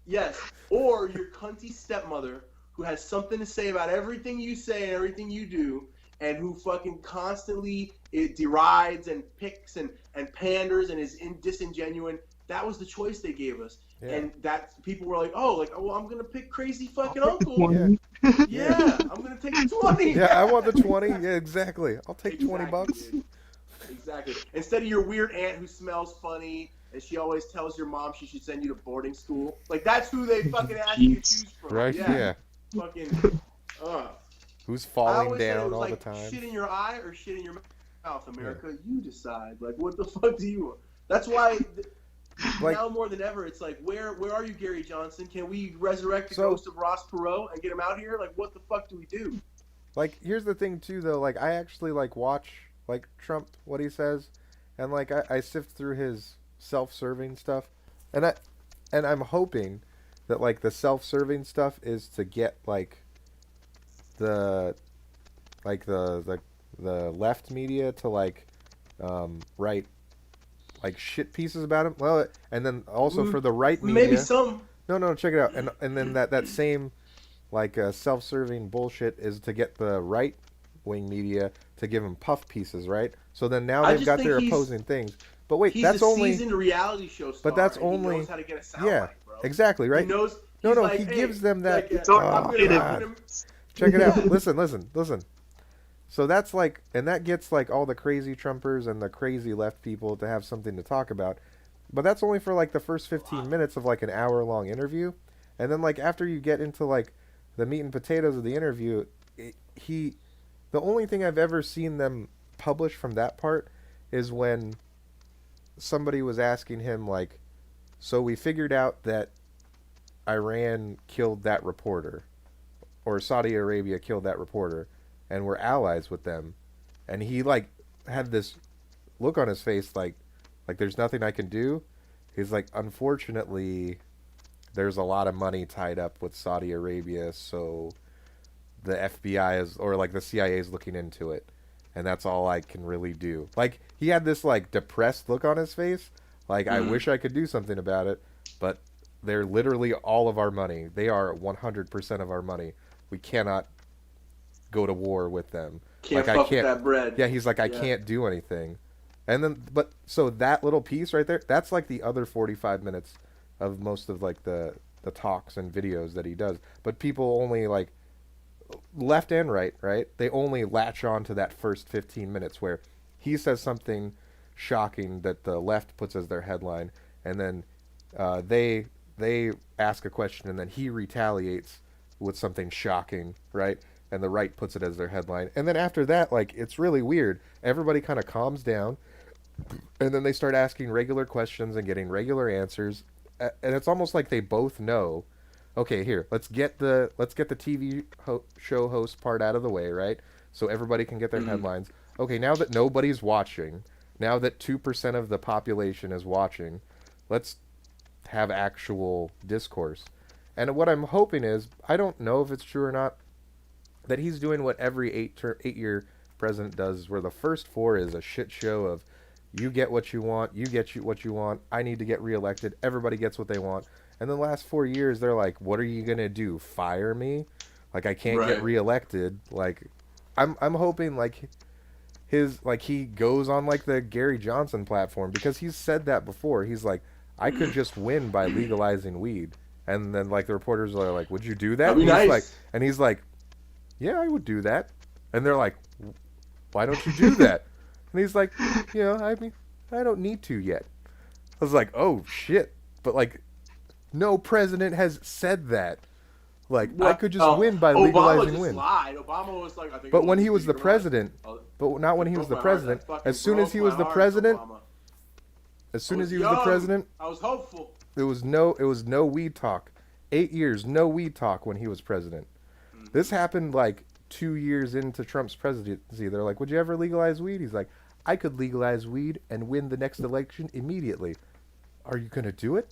Yes, or your cunty stepmother who has something to say about everything you say and everything you do, and who fucking constantly derides and picks and panders and is disingenuine. That was the choice they gave us. Yeah. And that people were like, I'm going to pick crazy fucking uncle. Yeah, I'm going to take the 20. Yeah, I want the 20. Yeah, exactly. I'll take $20. Dude. Exactly. Instead of your weird aunt who smells funny and she always tells your mom she should send you to boarding school. Like, that's who they fucking ask you to choose from. Right? Yeah. Fucking, who's falling down all the time. Shit in your eye or shit in your mouth, America? Yeah. You decide. Like, what the fuck do you want? That's why... now more than ever, it's like, where are you, Gary Johnson? Can we resurrect the ghost of Ross Perot and get him out here? Like, what the fuck do we do? Like, here's the thing, too, though. Like, I actually, watch, Trump, what he says. And, I sift through his self-serving stuff. And I'm hoping that, the self-serving stuff is to get, the left media to, write shit pieces about him. Well, and then also for the right media. Maybe some. No, check it out. And then that same self-serving bullshit is to get the right wing media to give him puff pieces, right? So then now they've got their opposing things. But wait, that's only he's a seasoned reality show star. But that's only he knows how to get a sound bro. Exactly, right? He knows. He gives them that. Check it out. Listen. So that's like, and that gets like all the crazy Trumpers and the crazy left people to have something to talk about. But that's only for like the first 15 minutes of like an hour-long interview. And then like after you get into like the meat and potatoes of the interview, the only thing I've ever seen them publish from that part is when somebody was asking him like, so we figured out that Iran killed that reporter, or Saudi Arabia killed that reporter, and we're allies with them. And he like had this look on his face like there's nothing I can do. He's like, unfortunately, there's a lot of money tied up with Saudi Arabia, so the FBI is, or like the CIA is looking into it, and that's all I can really do. Like he had this like depressed look on his face, like I wish I could do something about it, but they're literally all of our money. They are 100% of our money. We cannot go to war with them. Can't like fuck I can't. with that bread. Yeah, he's like I can't do anything. And then, but so that little piece right there, that's like the other 45 minutes of most of like the talks and videos that he does. But people only like left and right, they only latch on to that first 15 minutes where he says something shocking that the left puts as their headline, and then they ask a question, and then he retaliates with something shocking, right? And the right puts it as their headline. And then after that, like, it's really weird. Everybody kind of calms down, and then they start asking regular questions and getting regular answers. And it's almost like they both know, okay, here, let's get the TV show host part out of the way, right? So everybody can get their headlines. Okay, now that nobody's watching, now that 2% of the population is watching, let's have actual discourse. And what I'm hoping is, I don't know if it's true or not, that he's doing what every 8-year president does, where the first 4 is a shit show of, you get what you want, what you want, I need to get reelected, everybody gets what they want. And the last 4 years, they're like, what are you going to do, fire me? Like, I can't get reelected. Like, I'm hoping, like, he goes on, like, the Gary Johnson platform, because he's said that before. He's like, I could just win by legalizing weed. And then, like, the reporters are like, would you do that? That'd be nice. He's like, yeah, I would do that. And they're like, why don't you do that? And he's like, I mean, I don't need to yet. I was like, oh, shit. But, like, no president has said that. Like, I could just win by legalizing weed. Obama was like, I think. But when he was the president, but not when he was the president. As soon as he was the president, I was hopeful. There was no weed talk. 8 years, no weed talk when he was president. This happened like 2 years into Trump's presidency. They're like, would you ever legalize weed? He's like, I could legalize weed and win the next election immediately. Are you going to do it?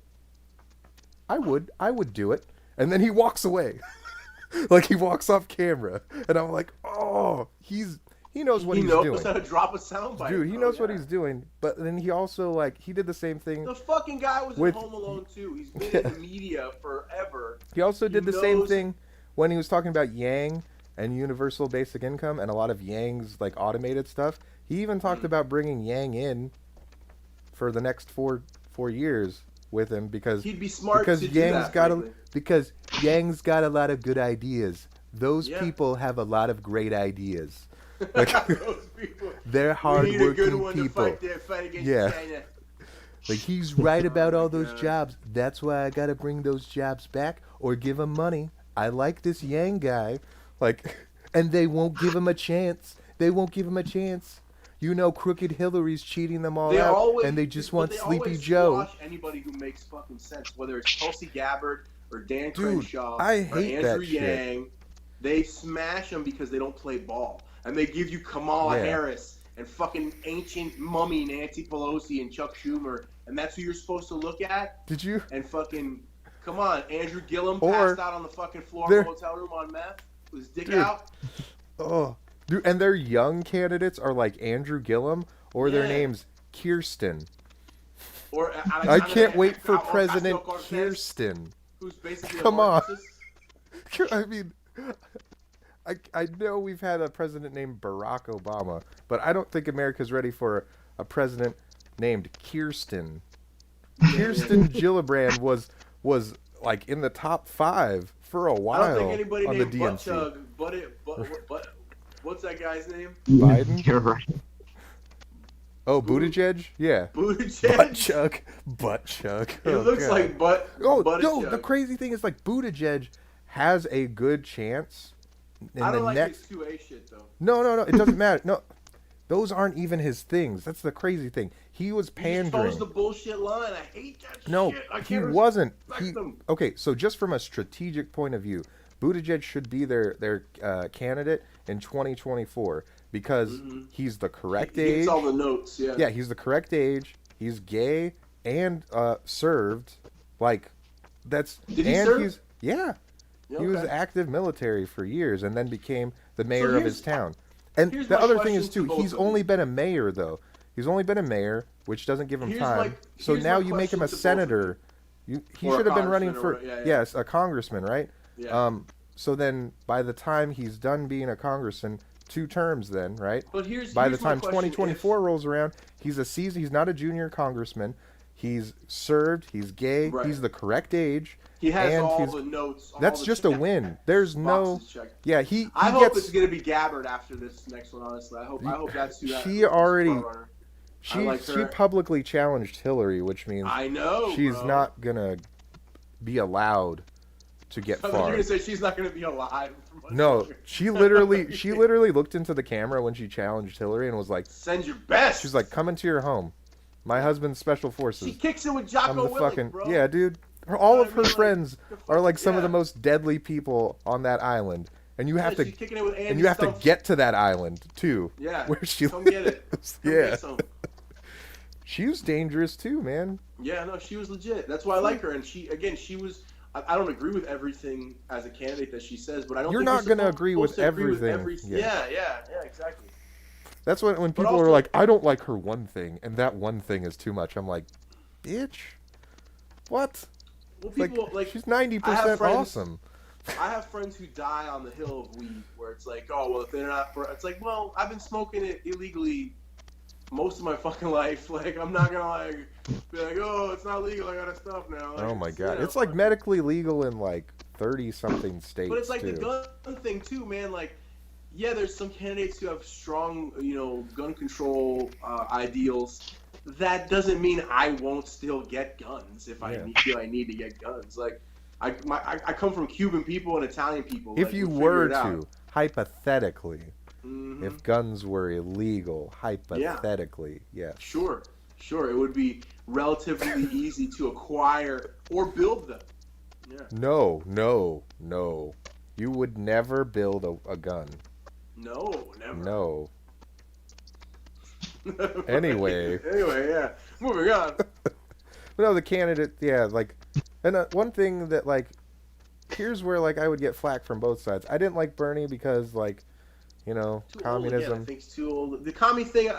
I would do it. And then he walks away. Like, he walks off camera. And I'm like, oh, he knows what he's doing. He knows how to drop a soundbite. Dude, he knows what he's doing. But then he also, like, he did the same thing. The fucking guy was in Home Alone, too. He's been in the media forever. He also did the same thing when he was talking about Yang and universal basic income and a lot of Yang's, like, automated stuff. He even talked about bringing Yang in for the next four years with him, because he'd be smart because to Yang's do that, because Yang's got a lot of good ideas. Those people have a lot of great ideas. Like, those people. They're hardworking a good one people. To fight against China. Like, he's right about all those jobs. That's why I gotta bring those jobs back or give him money. I like this Yang guy. Like, and they won't give him a chance. You know, crooked Hillary's cheating them all out, and they just want Sleepy Joe. Anybody who makes fucking sense, whether it's Tulsi Gabbard or Dan Dude, Crenshaw I or hate Andrew that Yang, shit. they smash them because they don't play ball, and they give you Kamala Harris and fucking ancient mummy Nancy Pelosi and Chuck Schumer, and that's who you're supposed to look at. Did you? And fucking come on, Andrew Gillum passed out on the fucking floor of the hotel room on meth with his dick out. Oh. Dude, and their young candidates are like Andrew Gillum, or their name's Kirsten. Or I can't wait for President Kirsten. Who's basically Come on. I mean, I know we've had a president named Barack Obama, but I don't think America's ready for a president named Kirsten. Kirsten Gillibrand was like in the top 5 for a while I don't think anybody on the named DNC. Butt What's that guy's name? Biden? You're right. Oh, Buttigieg? Yeah. Buttigieg. Butt chug. It looks like butt. Oh, butt no, chug. the crazy thing is, like, Buttigieg has a good chance in I the don't like next... his 2A shit though. No, it doesn't matter. No, those aren't even his things. That's the crazy thing. He was He pandering. chose the bullshit line. I hate that No, shit. I he can't wasn't. respect them. Okay, so just from a strategic point of view, Buttigieg should be their candidate in 2024 because he's the correct He age. gets all the notes. Yeah. Yeah, he's the correct age. He's gay and served. Like, that's... Did he and serve? he's... Yeah. Yeah, He was okay. active military for years and then became the mayor of here's- his town. And here's the my other thing is, question too, to both he's of you. only been a mayor, though. He's only been a mayor, which doesn't give him Here's time. my- So here's now my you make him a question to both of senator. He Or a should have been running congressman for... or- yeah. Yes, a congressman, right? Yeah. So then, by the time he's done being a congressman, 2 terms then, right? But here's By here's the my time question. 2024 rolls around, he's he's not a junior congressman. He's served. He's gay. Right. He's the correct age. He has and all he's- the notes. All That's the just a win. There's no... boxes checked. Yeah, he I hope gets... it's gonna be Gabbard after this next one. Honestly, I hope that's who that. She already- front-runner. I like She her. publicly challenged Hillary, which means I know. she's bro. not gonna be allowed to get I thought you were far. gonna say she's not gonna be alive. For much No, longer. she literally looked into the camera when she challenged Hillary and was like, Send your best. she's like, come into your home. My husband's special She forces. kicks it with I'm Jocko the Willink, fucking bro. yeah, dude. All know of what I her mean? Like, friends the are like fuck- some of the yeah. most deadly people on that island, and you have Yeah, to she's kicking it with Andy and you have to Stumpf. get to that island too. Yeah. where she Come get it. lives. Come Yeah, get some. she was dangerous too, man. Yeah, no, she was legit. That's why I like her. And she was. I don't agree with everything as a candidate that she says, but I don't. You're think not we're gonna agree with supposed to agree everything. Yeah, exactly. That's when people also- are like, I don't like her one thing, and that one thing is too much. I'm like, bitch, what? Well, Like, people like she's I 90% have friends- awesome. I have friends who die on the hill of weed, where it's like, oh well, if they're not, it's like, well, I've been smoking it illegally most of my fucking life. Like, I'm not gonna like be like, oh, it's not legal, I gotta stop now. Like, Oh my it's, god, you know, it's like medically legal in like 30-something states. But it's like too. the gun thing too, man. Like, yeah, there's some candidates who have strong, gun control ideals. That doesn't mean I won't still get guns if I feel I need to get guns. Like, I come from Cuban people and Italian people. If like, you we'll were figure it to, out. hypothetically, Mhm. if guns were illegal, hypothetically, yes. Sure, it would be relatively easy to acquire or build them. Yeah. No. You would never build a gun. No, never. No. Anyway. Yeah. Moving on. But no, the candidate, yeah, like, and one thing that, like, here's where, like, I would get flack from both sides. I didn't like Bernie because, like, Too old communism. again, I think it's too old. The commie thing.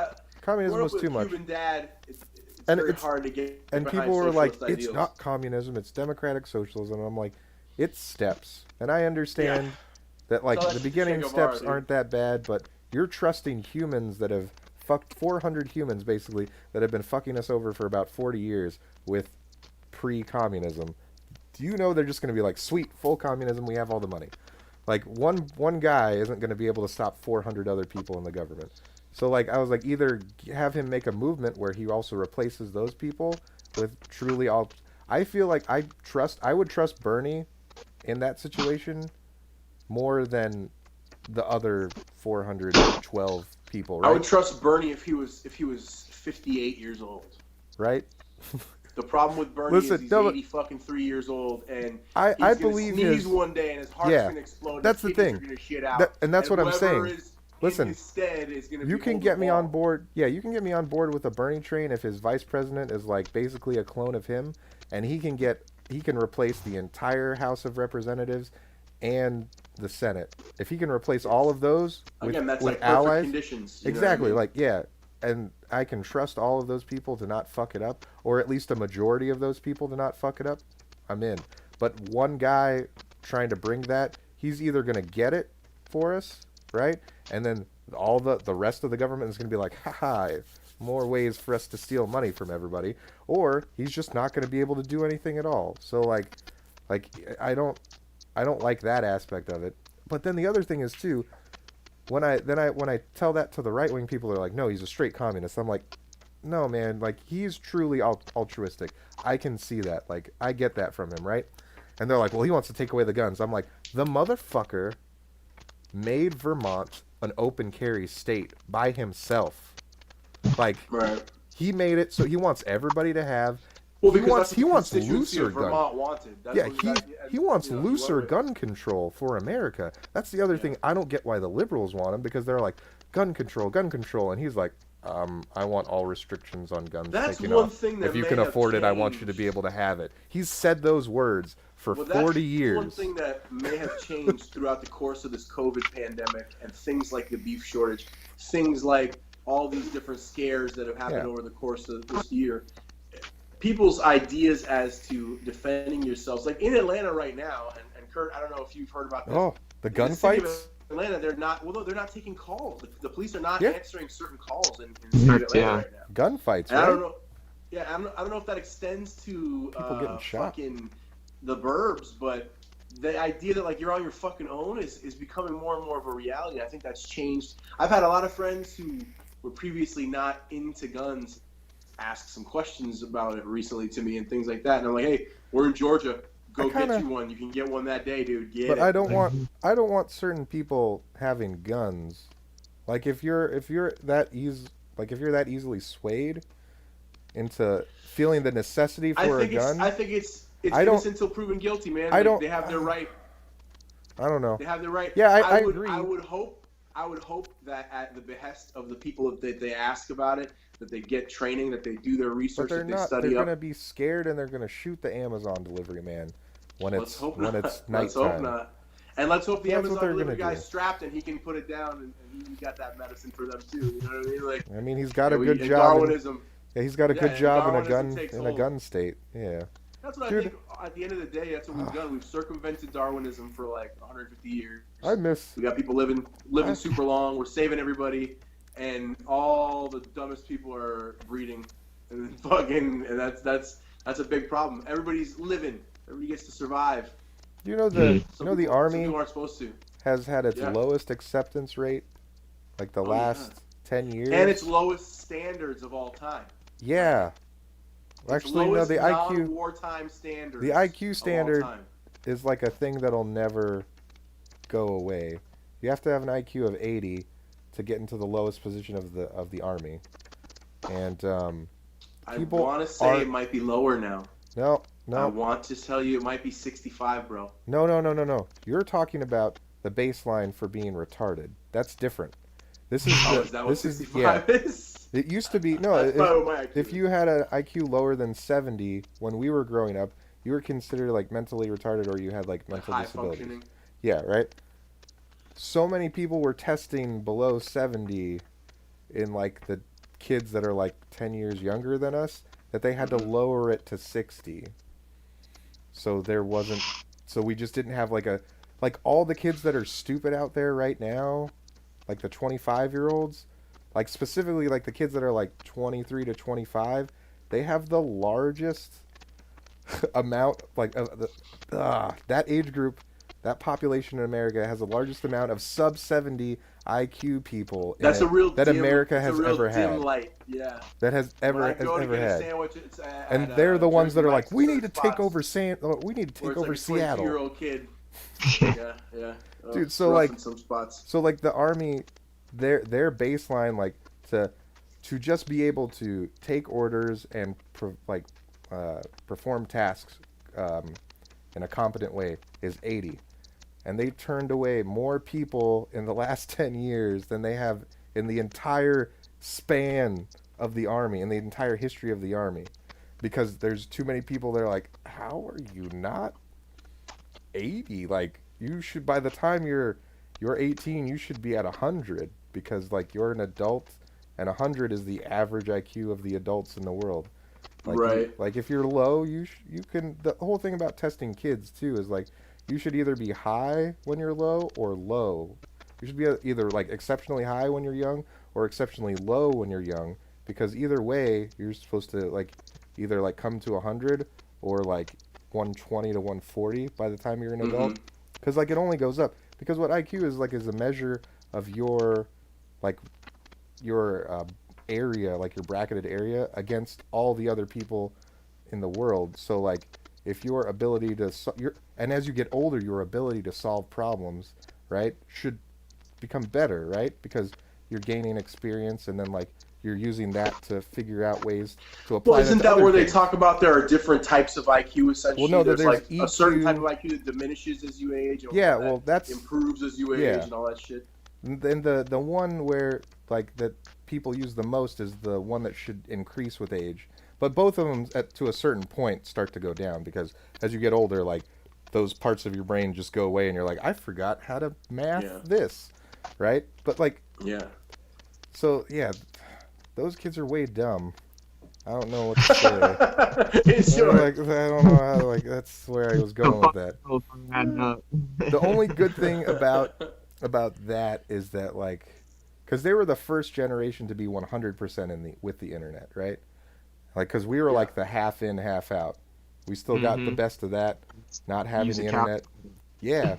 Communism growing was up too with much. Cuban dad. It's And very it's- hard to get. And behind people were like, socialist it's ideals. not communism, it's democratic socialism. And I'm like, it's steps. And I understand that, like, So the that's beginning Che Guevara, steps dude. aren't that bad, but you're trusting humans that have fucked 400 humans, basically, that have been fucking us over for about 40 years with pre-communism. Do you know they're just going to be like, sweet, full communism, we have all the money. Like, one guy isn't going to be able to stop 400 other people in the government. So, like, I was like, either have him make a movement where he also replaces those people with truly all... I feel like I would trust Bernie in that situation more than the other 412 people, right? I would trust Bernie if he was 58 years old. Right? The problem with Bernie Listen, is he's no, but- 3 years old, and I he's gonna believe sneeze his... one day and his heart's Yeah, gonna explode. And that's his the kidneys thing. Are gonna shit out. And that's what I'm whoever saying. is Listen, in his stead is gonna you be can holding get me the on ball. board. Yeah, you can get me on board with a Bernie train if his vice president is like basically a clone of him, and he can replace the entire House of Representatives and the Senate. If he can replace all of those with, Again, that's with like perfect allies, conditions. You know what I exactly. mean? Like, yeah, and I can trust all of those people to not fuck it up, or at least a majority of those people to not fuck it up. I'm in. But one guy trying to bring that, he's either gonna get it for us, right? And then all the rest of the government is going to be like, haha, more ways for us to steal money from everybody, or he's just not going to be able to do anything at all. So like I don't like that aspect of it. But then the other thing is too, when I tell that to the right wing people, they're like, no, he's a straight communist. I'm like, no, man, like he's truly altruistic. I can see that. Like I get that from him, right? And they're like, well, he wants to take away the guns. I'm like, the motherfucker made Vermont an open carry state by himself. Like Right. he made it so he wants everybody to have. Well, he because wants that's what the constituency looser of gun. Vermont wanted. That's Yeah, what he wants you know, looser whoever- gun control for America. That's the other thing. I don't get why the liberals want him, because they're like gun control, and he's like, I want all restrictions on guns That's taken one off. thing that If you may can have afford it, I want you to changed. be able to have it. He's said those words for Well, 40 that's years. one thing that may have changed throughout the course of this COVID pandemic, and things like the beef shortage, things like all these different scares that have happened over the course of this year. People's ideas as to defending yourselves, like in Atlanta right now, and Kurt, I don't know if you've heard about this. Oh, the In the city of gunfights? Atlanta, they're not taking calls. The police are not Yeah. answering certain calls in the city of Atlanta Yeah. right now. Gunfights, And right? I don't know. Yeah, I don't know if that extends to People getting shot. fucking the burbs, but the idea that like you're on your fucking own is becoming more and more of a reality. I think that's changed. I've had a lot of friends who were previously not into guns ask some questions about it recently to me and things like that, and I'm like, hey, we're in Georgia. Go get you one. You can get one that day, dude. Get But it. I don't want certain people having guns. Like if you're that easily swayed into feeling the necessity for a gun, I think it's I don't- innocent until proven guilty, man. I don't- They have their right. I don't know. They have the right. Yeah, I would, agree. I would hope that at the behest of the people that they ask about it, that they get training, that they do their But research, they're that they not. study They're up. gonna be scared, and they're gonna shoot the Amazon delivery man when Let's it's hope when not. it's Let's hope nighttime. not. And let's hope the That's what Amazon they're delivery gonna guy's do. strapped and he can put it down and he got that medicine for them too. You know what I mean? Like, I mean, he's got a and good and job. Darwinism. Yeah, he's got a Yeah, good and job Darwinism takes in a hold. gun state. Yeah. That's what Dude. I think. At the end of the day, that's what we've done. We've circumvented Darwinism for like 150 years. I miss. We got people living super long. We're saving everybody, and all the dumbest people are breeding, and that's a big problem. Everybody's living. Everybody gets to survive. You know the Some the people- some army people aren't supposed to, has had its Yeah. lowest acceptance rate, like the Oh, last 10 years. and its lowest standards of all time. Yeah. Actually, no, lowest the IQ non-wartime standards. the IQ of all standard time. is like a thing that'll never go away. You have to have an IQ of 80 to get into the lowest position of the army. And I people want to say are- it might be lower now. no, I no, want to tell you it might be 65, bro. no. You're talking about the baseline for being retarded. That's different. This is Oh, the, is that what this is 65 is? It used to be no. That's probably what my IQ If is. you had an IQ lower than 70 when we were growing up, you were considered like mentally retarded, or you had like mental high disabilities. functioning. Yeah, right. So many people were testing below 70 in like the kids that are like 10 years younger than us, that they had to lower it to 60. So there wasn't. So we just didn't have like all the kids that are stupid out there right now, like the 25-year-olds, like specifically like the kids that are like 23 to 25, they have the largest amount like that age group, that population in America has the largest amount of sub 70 IQ people That's a real that dim, America it's a has real ever dim had. light. Yeah. That has When ever I go to get a had. sandwich, it's And at, they're the ones Jersey that are like, Mike's we or need to certain take over spots we need to where take it's over like a Seattle. 22-year-old kid. Yeah. Dude, it's so, rough like- in some spots. So like the army, their baseline, like to just be able to take orders and perform tasks in a competent way is 80, and they turned away more people in the last 10 years than they have in the entire span of the army, in the entire history of the army, because there's too many people. They're like, how are you not 80? Like, you should, by the time you're 18, you should be at 100, because like you're an adult, and 100 is the average IQ of the adults in the world. Like, Right. Like if you're low, you can. The whole thing about testing kids too is like you should either be high when you're low or low. You should be either like exceptionally high when you're young or exceptionally low when you're young, because either way you're supposed to like either like come to 100 or like 120 to 140 by the time you're an adult. Because like it only goes up. Because what IQ is like is a measure of your like your area, like your bracketed area, against all the other people in the world. So like if your ability to and as you get older, your ability to solve problems, right, should become better, right? Because you're gaining experience, and then like you're using that to figure out ways to apply. Well, isn't to that other where kids. they talk about there are different types of IQ? Essentially, Well, no, there's like EQ, a certain type of IQ that diminishes as you age. And yeah, well, that's improves as you age, yeah. and all that shit. Then the one where like that people use the most is the one that should increase with age. But both of them, to a certain point, start to go down, because as you get older, like those parts of your brain just go away, and you're like, I forgot how to math this, right? But like, yeah. So yeah, those kids are way dumb. I don't know what to say. It's sure. Like, I don't know how. Like, that's where I was going with that. The only good thing about that is that, like, because they were the first generation to be 100% with the internet, right? Like, because we were like the half in, half out. We still got the best of that, not having the internet. Yeah.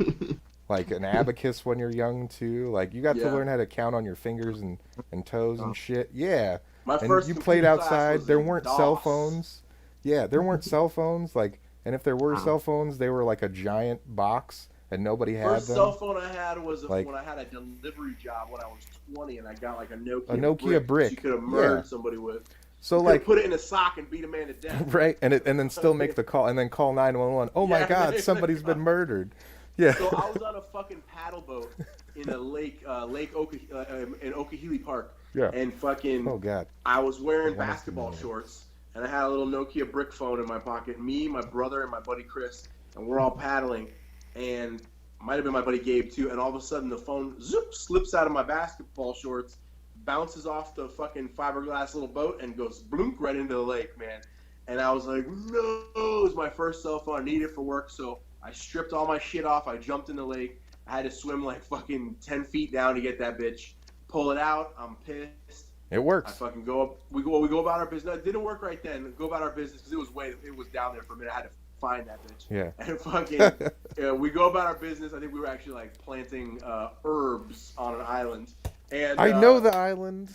Like an abacus when you're young too. Like you got to learn how to count on your fingers and toes and shit. Yeah. My and first you played outside. There weren't DOS. cell phones. Yeah, there weren't cell phones. Like, and if there were cell phones, they were like a giant box, and nobody had First them. cell phone I had was like, when I had a delivery job when I was 20, and I got like a Nokia. A Nokia brick. You could have murdered somebody with. So you like put it in a sock and beat a man to death. Right, and then still make the call, and then call 911. Oh my God, somebody's been murdered. Yeah. So I was on a fucking paddle boat in a lake, in Okehili Park. Yeah. And fucking. Oh God. I was wearing basketball shorts, and I had a little Nokia brick phone in my pocket. Me, my brother, and my buddy Chris, and we're all paddling, and might have been my buddy Gabe too. And all of a sudden, the phone slips out of my basketball shorts, bounces off the fucking fiberglass little boat, and goes bloop right into the lake, man. And I was like, no, it was my first cell phone. I needed it for work, so I stripped all my shit off. I jumped in the lake. I had to swim like fucking 10 feet down to get that bitch. Pull it out. I'm pissed. It works. I fucking go up. We go about our business. No, it didn't work right then. Go about our business because it was down there for a minute. I had to find that bitch. Yeah. And fucking, we go about our business. I think we were actually like planting herbs on an island. And I know the island.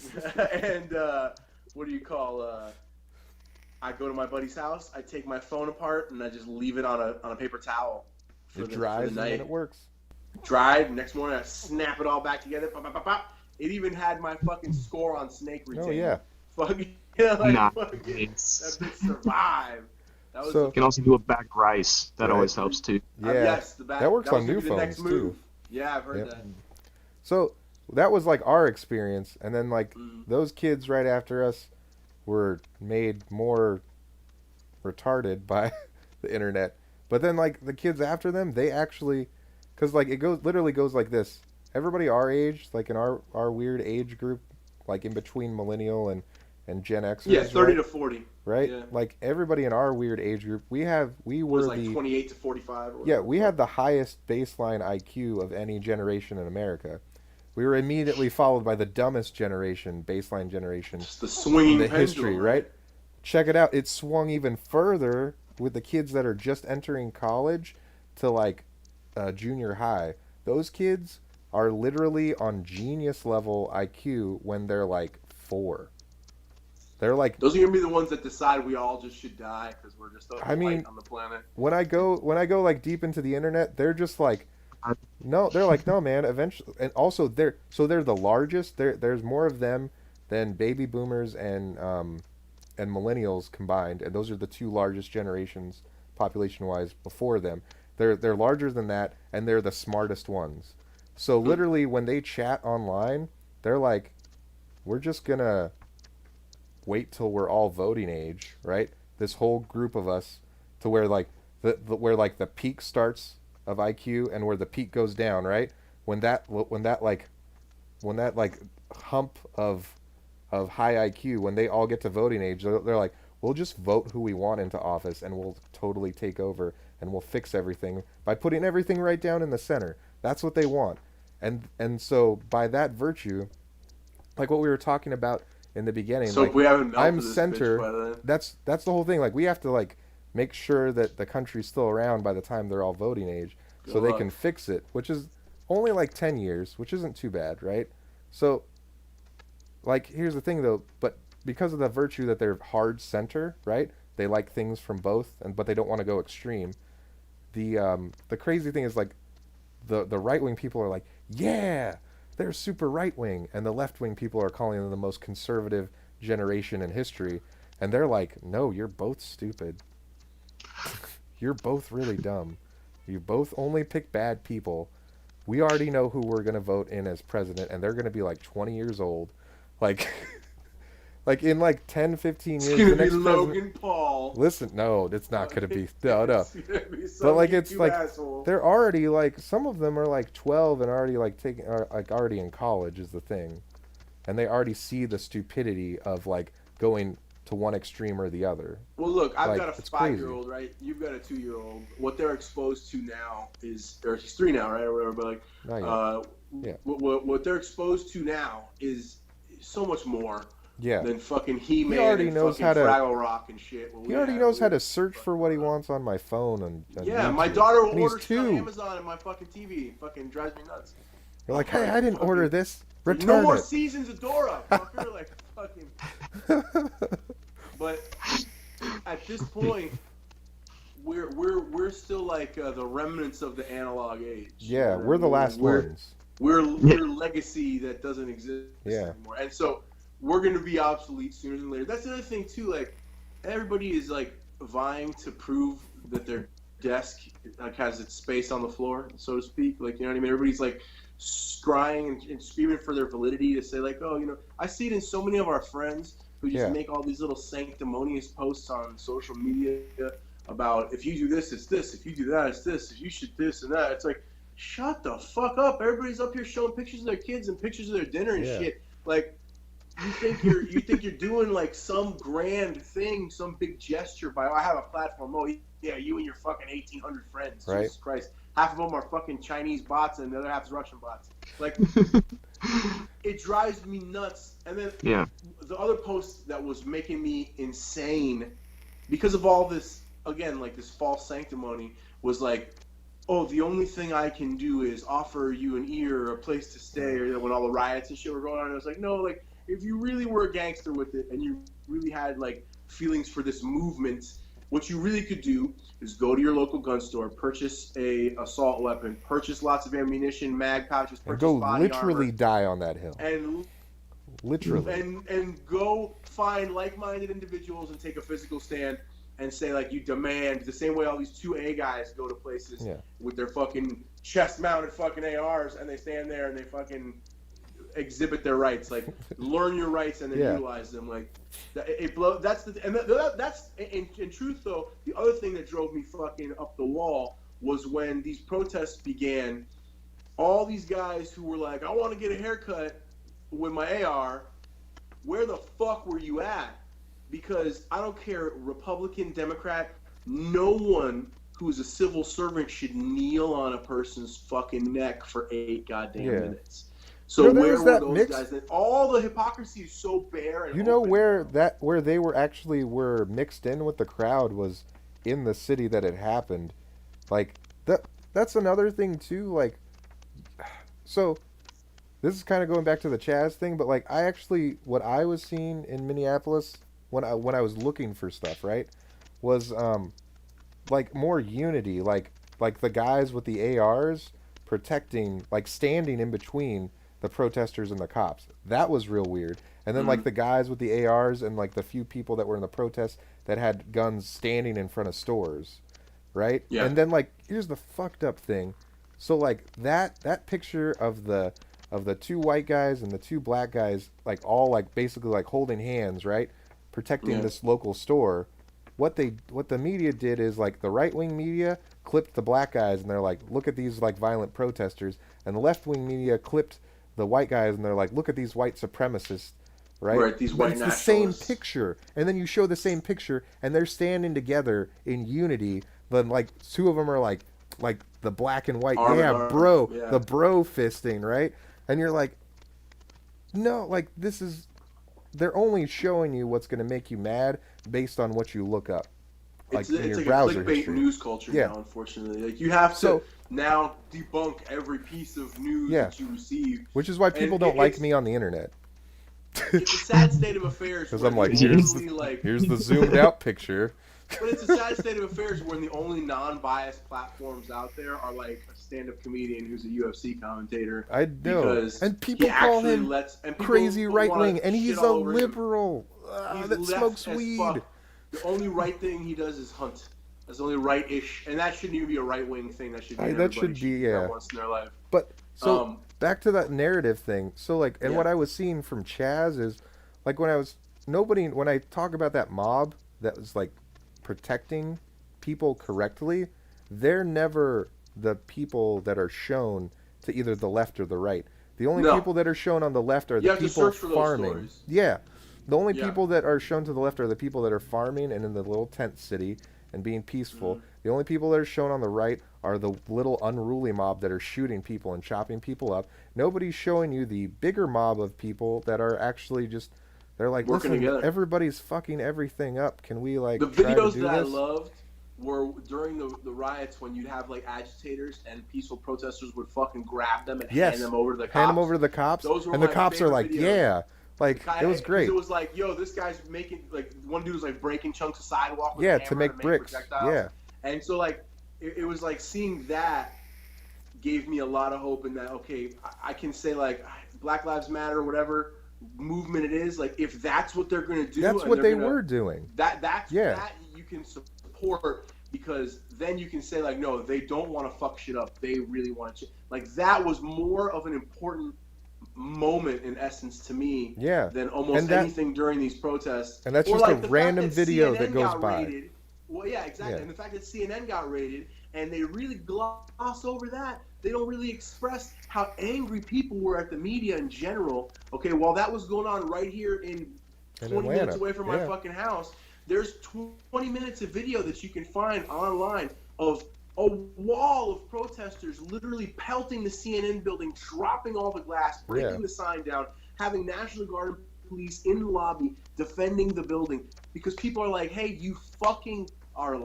And what do you call? I go to my buddy's house. I take my phone apart and I just leave it on a paper towel. It dries and then it works. Dried. Next morning I snap it all back together. Pop, pop, pop, pop. It even had my fucking score on snake retainer. Oh yeah. Fucking fucking, Nice. that bitch survived. That was You can also do a back rice. That always helps too. Yeah. Yes, that works on new phones too. Yeah, I've heard that. So that was like our experience, and then like those kids right after us were made more retarded by the internet. But then like the kids after them, they actually, because like it literally goes like this. Everybody our age, like in our weird age group, like in between millennial and Gen Xers. Yeah, 30 right? to 40. Right? Yeah. Like everybody in our weird age group, we were like 28 to 45. Or yeah, we had the highest baseline IQ of any generation in America. We were immediately followed by the dumbest baseline generation. Just the swinging in the pendulum, history, right? Check it out. It swung even further with the kids that are just entering college to like junior high. Those kids are literally on genius level IQ when they're like 4. They're like, those are gonna be the ones that decide we all just should die because we're just light on the planet. When I go like deep into the internet, they're just like, no, they're like, no, man. Eventually, and also they're the largest. There's more of them than baby boomers and millennials combined, and those are the two largest generations population wise before them. They're larger than that, and they're the smartest ones. So literally, when they chat online, they're like, we're just gonna wait till we're all voting age, right? This whole group of us, to where like where like the peak starts of IQ and where the peak goes down, right? When that hump of high IQ, when they all get to voting age, they're like, we'll just vote who we want into office, and we'll totally take over, and we'll fix everything by putting everything right down in the center. That's what they want. And so by that virtue, like what we were talking about in the beginning, so like, if we haven't I'm this center. Bitch by then. That's the whole thing. Like we have to like make sure that the country's still around by the time they're all voting age, so they can fix it. Which is only like 10 years, which isn't too bad, right? So, like, here's the thing though, but because of the virtue that they're hard center, right? They like things from both, but they don't want to go extreme. The crazy thing is like the right wing people are like, yeah, they're super right wing, and the left wing people are calling them the most conservative generation in history, and they're like, no, you're both stupid. You're both really dumb. You both only pick bad people. We already know who we're gonna vote in as president, and they're gonna be like 20 years old, like. Like in like 10, 15 It's years, gonna the be next Logan president. Paul. Listen, no, it's not gonna be. No, no. It's gonna be some But like it's YouTube like asshole. they're already like some of them are like 12 and already like taking are like already in college is the thing, and they already see the stupidity of like going to one extreme or the other. Well, look, I've Like, got a it's 5-year-old, right? You've got a 2-year-old. What they're exposed to now is, or he's 3 now, right, or whatever. But like, Not yet. Yeah. what they're exposed to now is so much more Yeah. than fucking He-Man already and knows fucking how to- Fraggle Rock and shit. He already knows how to search for what he wants on my phone and Yeah, YouTube. my daughter will And he's order shit on 2. Amazon and my fucking TV. Fucking drives me nuts. You're like, hey, I didn't order this. Return No more it. seasons of Dora, fucker. Like fucking. But at this point, we're still like the remnants of the analog age. Yeah, we're the last ones. We're legacy that doesn't exist anymore, and so we're gonna be obsolete sooner than later. That's the other thing too. Like everybody is like vying to prove that their desk like has its space on the floor, so to speak. Like you know what I mean? Everybody's like scrying and screaming for their validity to say like, oh, you know, I see it in so many of our friends who just make all these little sanctimonious posts on social media about if you do this, it's this. If you do that, it's this. If you should this and that. It's like, shut the fuck up. Everybody's up here showing pictures of their kids and pictures of their dinner and shit. Like, you think you're doing like some grand thing, some big gesture by I have a platform. Oh yeah, you and your fucking 1,800 friends. Right. Jesus Christ. Half of them are fucking Chinese bots and the other half is Russian bots. Like, it drives me nuts. And then the other post that was making me insane because of all this, again, like this false sanctimony was like, oh, the only thing I can do is offer you an ear or a place to stay, or when all the riots and shit were going on. I was like, no, like, if you really were a gangster with it and you really had like feelings for this movement, what you really could do is go to your local gun store, purchase a assault weapon, purchase lots of ammunition, mag pouches, purchase And go body literally armor, die on that hill. and Literally. and go find like-minded individuals and take a physical stand and say like you demand the same way all these 2A guys go to places with their fucking chest-mounted fucking ARs and they stand there and they fucking exhibit their rights, like learn your rights and then utilize them. Like that's in truth though. The other thing that drove me fucking up the wall was when these protests began. All these guys who were like, I want to get a haircut with my AR. Where the fuck were you at? Because I don't care, Republican, Democrat, no one who is a civil servant should kneel on a person's fucking neck for 8 goddamn minutes. So where were those guys? All the hypocrisy is so bare. And you know where they were actually were mixed in with the crowd was in the city that it happened. Like that's another thing too. Like, so this is kind of going back to the Chaz thing, but like I actually what I was seeing in Minneapolis when I was looking for stuff, right, was like more unity, like the guys with the ARs protecting, like standing in between the protesters and the cops. That was real weird. And then like the guys with the ARs and like the few people that were in the protests that had guns standing in front of stores, right? Yeah. And then like here's the fucked up thing. So like that picture of the 2 white guys and the 2 black guys like all like basically like holding hands, right? Protecting this local store. What the media did is like the right-wing media clipped the black guys and they're like, look at these like violent protesters, and the left-wing media clipped the white guys and they're like, look at these white supremacists, right? Right, these white nationalists. It's the same picture, and then you show the same picture and they're standing together in unity. Then like 2 of them are like the black and white, the bro fisting, right? And you're like, no, like this is. They're only showing you what's going to make you mad based on what you look up. like it's in your like browser a clickbait history. news culture Yeah. now, unfortunately. Like you have to now debunk every piece of news that you receive. Which is why people don't like me on the internet. It's a sad state of affairs. Because where I'm like, here's the zoomed out picture. But it's a sad state of affairs when the only non-biased platforms out there are like a stand-up comedian who's a UFC commentator. I know. And people call him crazy right-wing, and he's a liberal that smokes weed. Fuck. The only right thing he does is hunt. That's the only right-ish, and that shouldn't even be a right-wing thing. That should be once in their life. But so back to that narrative thing. So like, and what I was seeing from Chaz is like when I talk about that mob that was like protecting people correctly, they're never the people that are shown to either the left or the right. The only people that are shown on the left are the people farming. Yeah. The only people that are shown to the left are the people that are farming and in the little tent city and being peaceful. Mm-hmm. The only people that are shown on the right are the little unruly mob that are shooting people and chopping people up. Nobody's showing you the bigger mob of people that are actually just, they're like, working listen, together. Everybody's fucking everything up. Can we like the try videos to do that this? I loved were during the riots when you'd have like agitators and peaceful protesters would fucking grab them and hand them over to the cops. Hand them over to the cops. Those were and the cops are like, videos. Like, it was great. It was like, yo, this guy's making, like, one dude was like breaking chunks of sidewalk with to make bricks. Projectiles. Yeah. And so like it was like seeing that gave me a lot of hope in that, okay, I can say like Black Lives Matter or whatever movement it is, like if that's what they're going to do, that's what they were doing. That you can support, because then you can say like, no, they don't want to fuck shit up. They really want to, like, that was more of an important moment in essence to me than almost anything during these protests. And that's just like a random video that goes by. Raided. Well, yeah, exactly. Yeah. And the fact that CNN got raided and they really gloss over that, they don't really express how angry people were at the media in general. Okay, while that was going on right here in 20 minutes away from my fucking house, there's 20 minutes of video that you can find online of a wall of protesters literally pelting the CNN building, dropping all the glass, breaking the sign down, having National Guard and police in the lobby defending the building, because people are like, hey, you fucking are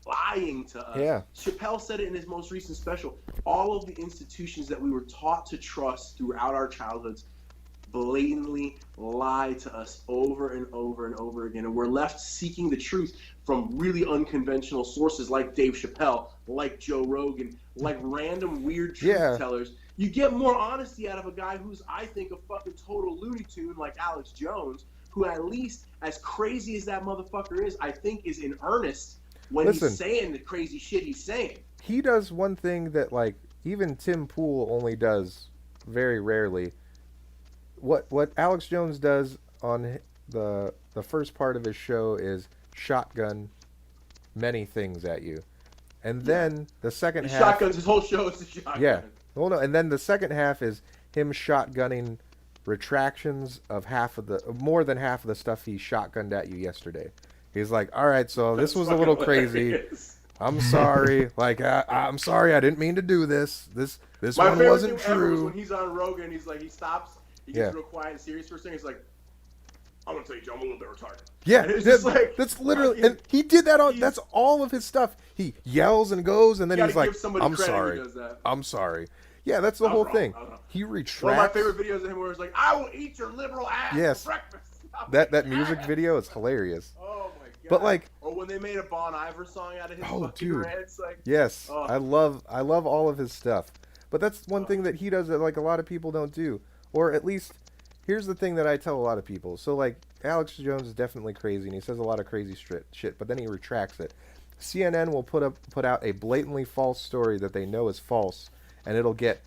lying to us. Yeah. Chappelle said it in his most recent special. All of the institutions that we were taught to trust throughout our childhoods blatantly lie to us over and over and over again, and we're left seeking the truth from really unconventional sources like Dave Chappelle, like Joe Rogan, like random weird truth tellers. You get more honesty out of a guy who's, I think, a fucking total Looney Tune like Alex Jones, who at least, as crazy as that motherfucker is, I think is in earnest when he's saying the crazy shit he's saying. He does one thing that like even Tim Pool only does very rarely. What Alex Jones does on the first part of his show is shotgun many things at you, and then the second half, shotguns. His whole show is a shotgun. Yeah, well, no, and then the second half is him shotgunning retractions of more than half of the stuff he shotgunned at you yesterday. He's like, all right, so this was a little crazy. I'm sorry. Like, I'm sorry. I didn't mean to do this. This one wasn't true. When he's on Rogan, he's like, he stops. He gets real quiet and serious for a second. He's like, I'm gonna tell you, Joe, I'm a little bit retarded. Yeah, that's literally, and he did that on. That's all of his stuff. He yells and goes, and then he's like, I'm sorry. I'm sorry. Yeah, that's the whole thing. He retracts. One of my favorite videos of him where it's like, I will eat your liberal ass for breakfast. That music video is hilarious. Oh my god. But like, or when they made a Bon Iver song out of his fucking rants, like, yes, I love all of his stuff. But that's one thing that he does that like a lot of people don't do. Or at least, here's the thing that I tell a lot of people. So like, Alex Jones is definitely crazy and he says a lot of crazy shit, but then he retracts it. CNN will put out a blatantly false story that they know is false, and it'll get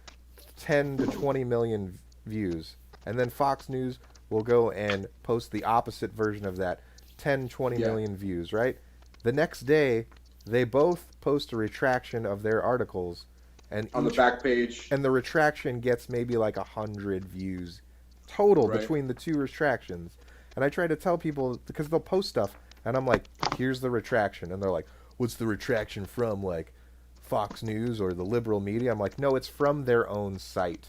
10 to 20 million views. And then Fox News will go and post the opposite version of that, 10, 20 million views, right? The next day, they both post a retraction of their articles, and on the back page, and the retraction gets maybe like 100 views total between the two retractions. And I try to tell people, because they'll post stuff, and I'm like, here's the retraction, and they're like, what's the retraction from, like Fox News or the liberal media? I'm like, no, it's from their own site.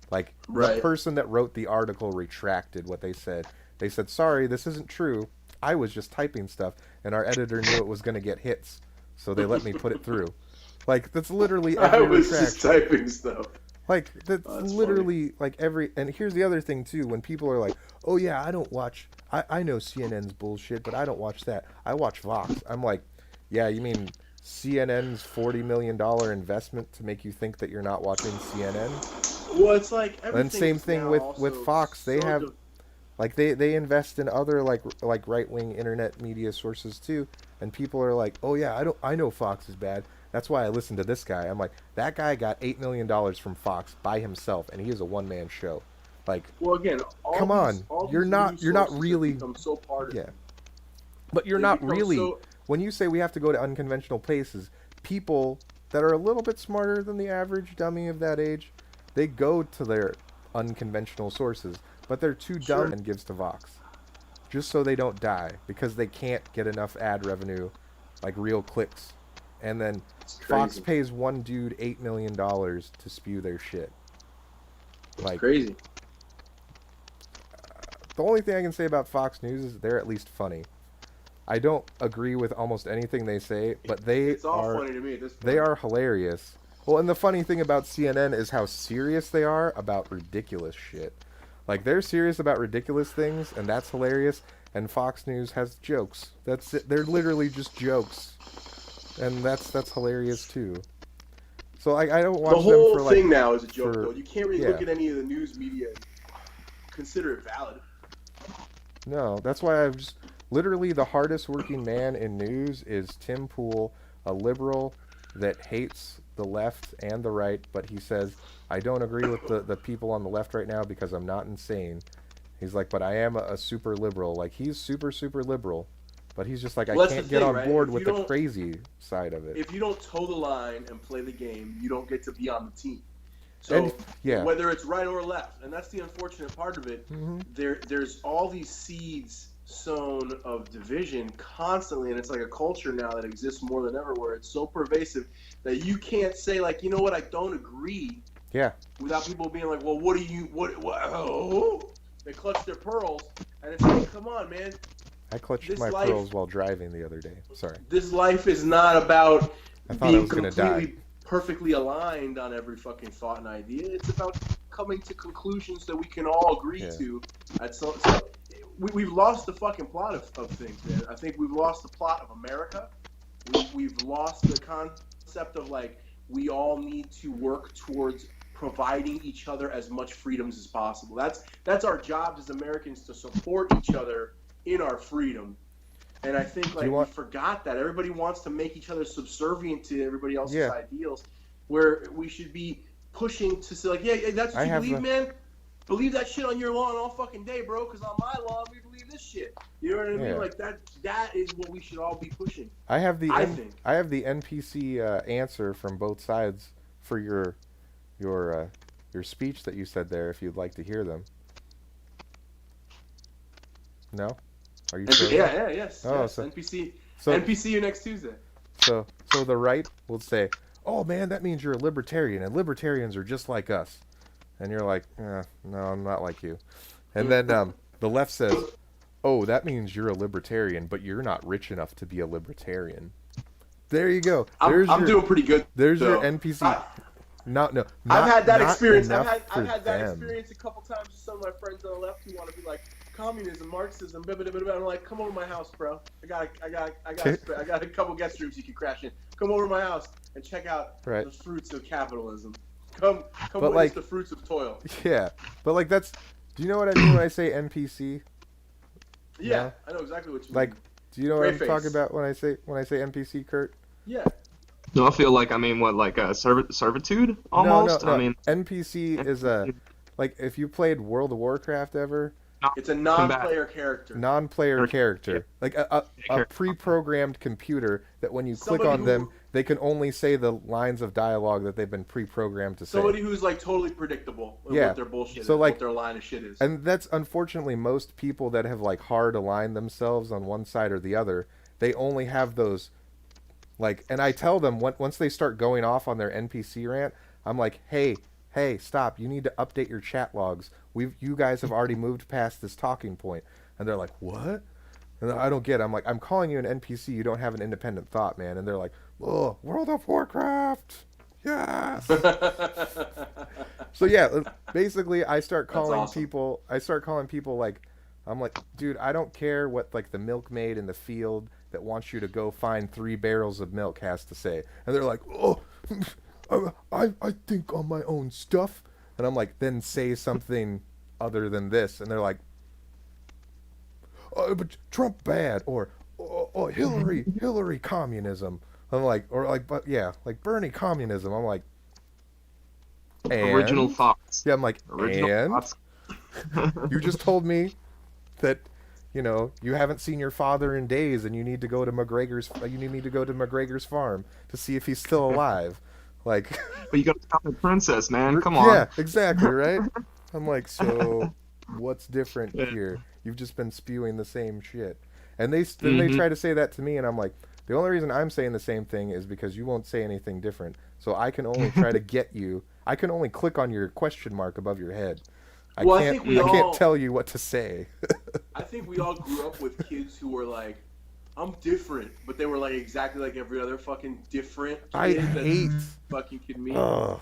Like, the person that wrote the article retracted what they said. They said, sorry, this isn't true. I was just typing stuff, and our editor knew it was going to get hits, so they let me put it through. Like, that's literally every I was retraction. just typing stuff. Like, that's literally, funny. like, every... And here's the other thing, too. When people are like, oh, yeah, I don't watch... I know CNN's bullshit, but I don't watch that. I watch Vox. I'm like, yeah, you mean CNN's $40 million investment to make you think that you're not watching CNN? Well, it's like everything. And same thing with Fox. They have... Like, they invest in other, like right-wing internet media sources, too. And people are like, oh, yeah, I know Fox is bad. That's why I listen to this guy. I'm like, that guy got $8 million from Fox by himself, and he is a one-man show. Like, well, again, come on, you're not really become so partisan. Yeah, but you're not really. When you say we have to go to unconventional places, people that are a little bit smarter than the average dummy of that age, they go to their unconventional sources, but they're too dumb and gives to Vox, just so they don't die because they can't get enough ad revenue, like real clicks. And then Fox pays one dude $8 million to spew their shit. Like, crazy. The only thing I can say about Fox News is they're at least funny. I don't agree with almost anything they say, but it's all funny to me at this point. They are hilarious. Well, and the funny thing about CNN is how serious they are about ridiculous shit. Like, they're serious about ridiculous things, and that's hilarious. And Fox News has jokes. That's it. They're literally just jokes. And that's hilarious too. So I don't watch them for the whole thing now is a joke, though. You can't really look at any of the news media and consider it valid. No, that's why I've just... Literally, the hardest working man in news is Tim Pool, a liberal that hates the left and the right, but he says, I don't agree with the people on the left right now because I'm not insane. He's like, but I am a super liberal. Like, he's super, super liberal. But he's just like, I can't get on board with the crazy side of it. If you don't toe the line and play the game, you don't get to be on the team. So whether it's right or left, and that's the unfortunate part of it, there's all these seeds sown of division constantly, and it's like a culture now that exists more than ever where it's so pervasive that you can't say, like, you know what, I don't agree. Yeah. Without people being like, well, what? Oh? They clutch their pearls, and it's like, come on, man. I clutched my pearls while driving the other day. Sorry. This life is not about being completely perfectly aligned on every fucking thought and idea. It's about coming to conclusions that we can all agree to. We've lost the fucking plot of things, man. I think we've lost the plot of America. We've lost the concept of, like, we all need to work towards providing each other as much freedoms as possible. That's our job as Americans, to support each other in our freedom. And I think, like, we forgot that. Everybody wants to make each other subservient to everybody else's ideals, where we should be pushing to say, like, yeah, that's what you believe, man? Believe that shit on your lawn all fucking day, bro, because on my lawn, we believe this shit. You know what I mean? Like, that is what we should all be pushing. I have the NPC answer from both sides for your speech that you said there, if you'd like to hear them. No? Are you sure? Yes. Oh, yes. NPC you next Tuesday. So the right will say, oh, man, that means you're a libertarian, and libertarians are just like us. And you're like, no, I'm not like you. And then the left says, oh, that means you're a libertarian, but you're not rich enough to be a libertarian. There you go. I'm doing pretty good. There's your NPC. I've had that experience. I've had that experience a couple times with some of my friends on the left who want to be like, communism, Marxism, blah, blah, blah, blah. I'm like, come over to my house, bro. I got a couple guest rooms you can crash in. Come over to my house and check out the fruits of capitalism. Come witness the fruits of toil. Yeah, but like do you know what I mean when I say NPC? Yeah, no? I know exactly what you mean. Like, do you know what I'm talking about when I say NPC, Kurt? Yeah. No, I feel like, like a servitude almost? No. I mean, NPC is like, if you played World of Warcraft ever, it's a non-player character. Non-player character. Like a pre-programmed computer that when you click on them, they can only say the lines of dialogue that they've been pre-programmed to say. Somebody who's, like, totally predictable with what their bullshit is, what their line of shit is. And that's, unfortunately, most people that have, like, hard aligned themselves on one side or the other, they only have those, like, and I tell them, once they start going off on their NPC rant, I'm like, hey, stop, you need to update your chat logs. You guys have already moved past this talking point. And they're like, what? And I don't get it. I'm like, I'm calling you an NPC. You don't have an independent thought, man. And they're like, oh, World of Warcraft. Yes. So yeah, basically, I start That's calling awesome. people. I start calling people like, I'm like, dude, I don't care what like the milkmaid in the field that wants you to go find 3 barrels of milk has to say. And they're like, oh, I think on my own stuff. And I'm like, then say something other than this. And they're like, oh, but Trump bad, or oh, Hillary communism. I'm like, or like, but yeah, like Bernie communism. I'm like, Original and thoughts. yeah, I'm like, Original and thoughts. you just told me that, you haven't seen your father in days, and you need to go to McGregor's farm to see if he's still alive. Like, But you gotta stop the princess, man. Come yeah, on. exactly, right? I'm like, so what's different Yeah. here? You've just been spewing the same shit. And they hmm try to say that to me, and I'm like, the only reason I'm saying the same thing is because you won't say anything different. So I can only try to get you. I can only click on your question mark above your head. I Well, can't. I can't tell you what to say. I think we all grew up with kids who were like, I'm different, but they were like exactly like every other fucking different I kid that hate. you fucking could meet. Ugh,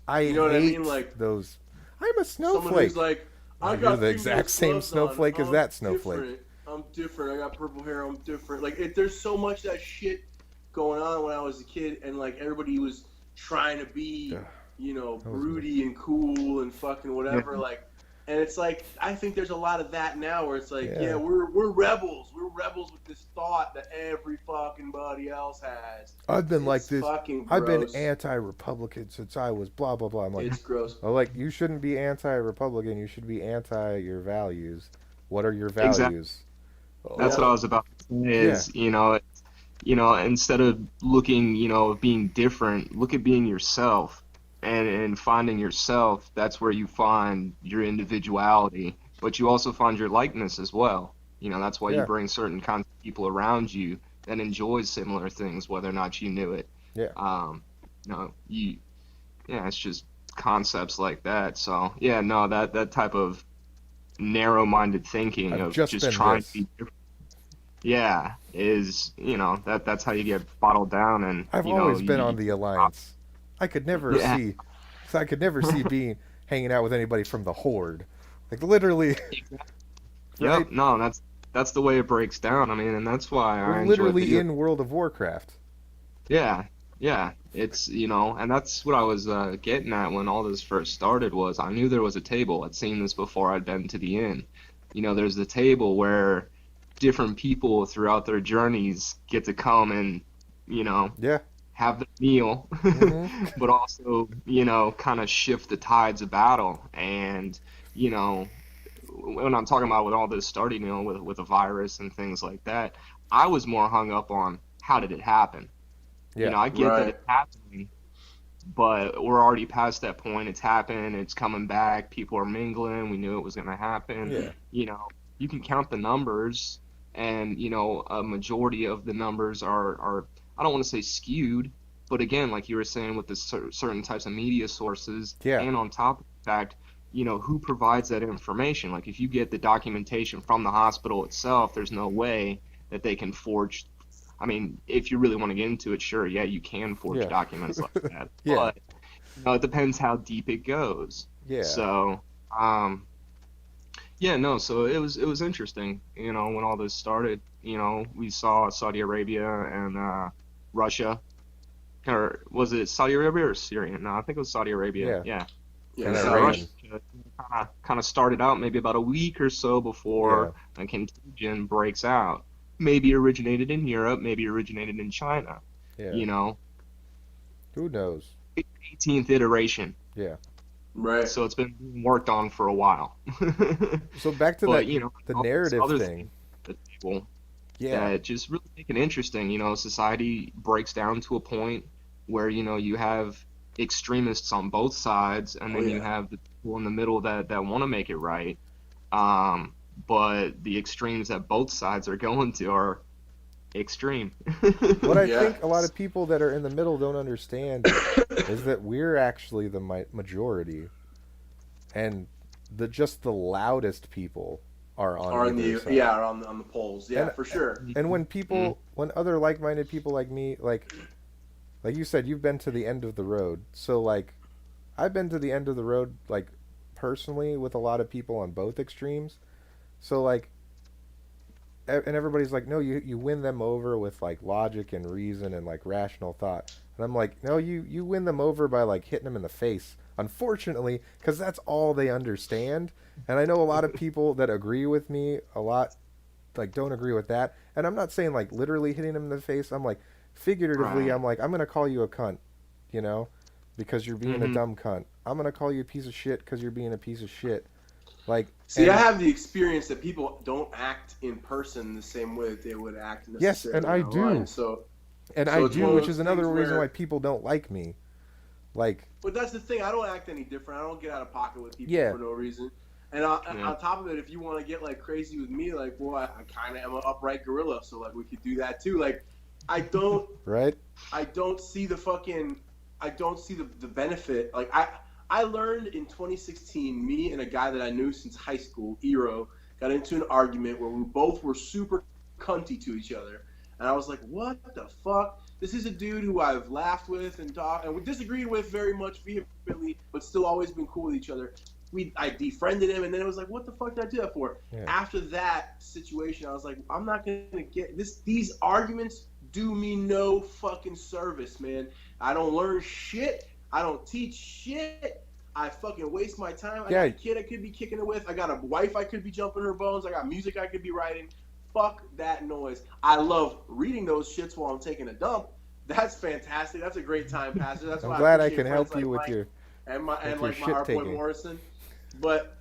I You know what I hate mean? Like those. I'm a someone snowflake. who's like, I You're got the female exact same gloves snowflake on. as that snowflake. I'm different. I got purple hair. I'm different. Like there's so much of that shit going on when I was a kid, and like everybody was trying to be, Ugh, that was broody and cool and fucking whatever. Yeah. Like, and it's like I think there's a lot of that now where it's like, Yeah. yeah, we're rebels. We're rebels with this thought that every fucking body else has. I've been like It's this. fucking I've been gross. anti-Republican since I was blah blah blah. I'm like, It's gross. oh, like you shouldn't be anti-Republican. You should be anti your values. What are your Exactly. values? That's Oh, what I was about to say yeah, is, instead of looking, being different, look at being yourself and finding yourself. That's where you find your individuality, but you also find your likeness as well. That's why you yeah, bring certain kinds of people around you that enjoy similar things, whether or not you knew it. yeah. Um, yeah, it's just concepts like that. So, yeah, no, that type of narrow-minded thinking I've of just just been trying to this. be different, yeah, is, that's how you get bottled down and, I've always been on you the alliance. I could never yeah. see. I could never see being hanging out with anybody from the Horde. Like literally, right? Yep, no, that's the way it breaks down. I mean, and that's why We're I enjoy literally video. in World of Warcraft. Yeah, yeah, it's, and that's what I was getting at when all this first started was I knew there was a table. I'd seen this before I'd been to the inn. There's the table where different people throughout their journeys get to come and, you know, Yeah. have the meal, Hmm. but also, kind of shift the tides of battle. And, you know, when I'm talking about with all this starting, with a virus and things like that, I was more hung up on how did it happen? Yeah. I get that Right. it's happening, but we're already past that point. It's happened. It's coming back. People are mingling. We knew it was going to happen. Yeah. You can count the numbers, and a majority of the numbers are I don't want to say skewed, but again, like you were saying with the certain types of media sources, Yeah. and on top of the fact, who provides that information? Like if you get the documentation from the hospital itself, there's no way that they can forge. I mean, if you really want to get into it, sure, yeah, you can forge Yeah. documents like that, Yeah. but it depends how deep it goes. Yeah. So, yeah, no, so it was interesting, when all this started. We saw Saudi Arabia and Russia, or was it Saudi Arabia or Syria? No, I think it was Saudi Arabia. Yeah. Yeah. Yeah, And So sorry. Iran. Russia kind of started out maybe about a week or so Yeah. before a contagion breaks out. Maybe originated in Europe, maybe originated in China. Yeah. You know, Who knows? 18th iteration. Yeah. Right. So it's been being worked on for a while. So back to But, that, the all this narrative other thing. at the table Yeah. that just really make it interesting. Society breaks down to a point where, you have extremists on both sides, and Oh, then you yeah. have the people in the middle that want to make it right. But the extremes that both sides are going to are extreme. What I Yeah. think a lot of people that are in the middle don't understand is that we're actually the majority, and just the loudest people are Are on on either the side. yeah, are on the polls. Yeah, And for sure. and when people, when other like-minded people like me, like you said, you've been to the end of the road. So like, I've been to the end of the road, like personally, with a lot of people on both extremes. So like, and everybody's like, no, you win them over with like logic and reason and like rational thought. And I'm like, no, you win them over by like hitting them in the face. Unfortunately, because that's all they understand. And I know a lot of people that agree with me a lot, like don't agree with that. And I'm not saying like literally hitting them in the face. I'm like figuratively. Right. I'm like, I'm gonna call you a cunt, you know, because you're being a Mm-hmm. dumb cunt. I'm gonna call you a piece of shit because you're being a piece of shit. Like, See, I and have the experience that people don't act in person the same way that they would act yes, and necessarily I online. do. And I So it's one do, of which those is another things reason why where. people don't like me. Like, But that's the thing. I don't act any different. I don't get out of pocket with people yeah, for no reason. And Yeah. on top of it, if you want to get like crazy with me, like, well, I kind of am an upright gorilla, so like we could do that too. Like, I don't, right? I don't see the fucking, I don't see the benefit. Like, I learned in 2016, me and a guy that I knew since high school, Eero, got into an argument where we both were super cunty to each other. And I was like, what the fuck? This is a dude who I've laughed with and talked and we disagreed with very much vehemently, but still always been cool with each other. I defriended him, and then it was like, what the fuck did I do that for? Yeah. After that situation, I was like, I'm not gonna get this. These arguments do me no fucking service, man. I don't learn shit. I don't teach shit. I fucking waste my time. I got a kid I could be kicking it with. I got a wife I could be jumping her bones. I got music I could be writing. Fuck that noise. I love reading those shits while I'm taking a dump. That's fantastic. That's a great time passer. That's I'm why glad I appreciate can friends help you with Mike your and your my shit our boy taking. Morrison. But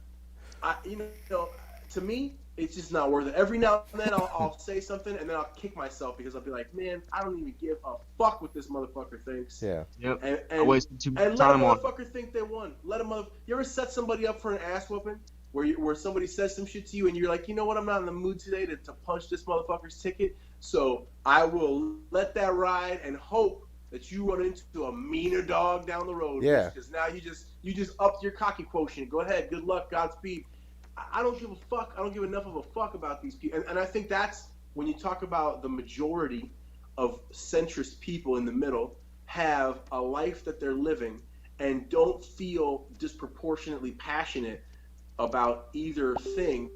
to me, it's just not worth it. Every now and then I'll say something and then I'll kick myself because I'll be like, man, I don't even give a fuck what this motherfucker thinks. Yeah. Yep. And, I and, wasted too much and let a time on. motherfucker think they won. You ever set somebody up for an ass whooping where somebody says some shit to you and you're like, you know what, I'm not in the mood today to punch this motherfucker's ticket, so I will let that ride and hope that you run into a meaner dog down the road. Yeah. Because now you just upped your cocky quotient. Go ahead, good luck, Godspeed. I don't give a fuck. I don't give enough of a fuck about these people. And I think that's when you talk about the majority of centrist people in the middle have a life that they're living and don't feel disproportionately passionate about either thing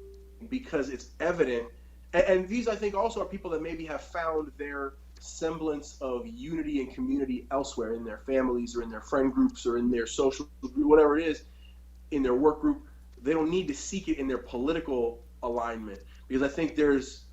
because it's evident. And these, I think, also are people that maybe have found their semblance of unity and community elsewhere in their families or in their friend groups or in their social group, whatever it is, in their work group. They don't need to seek it in their political alignment because I think there's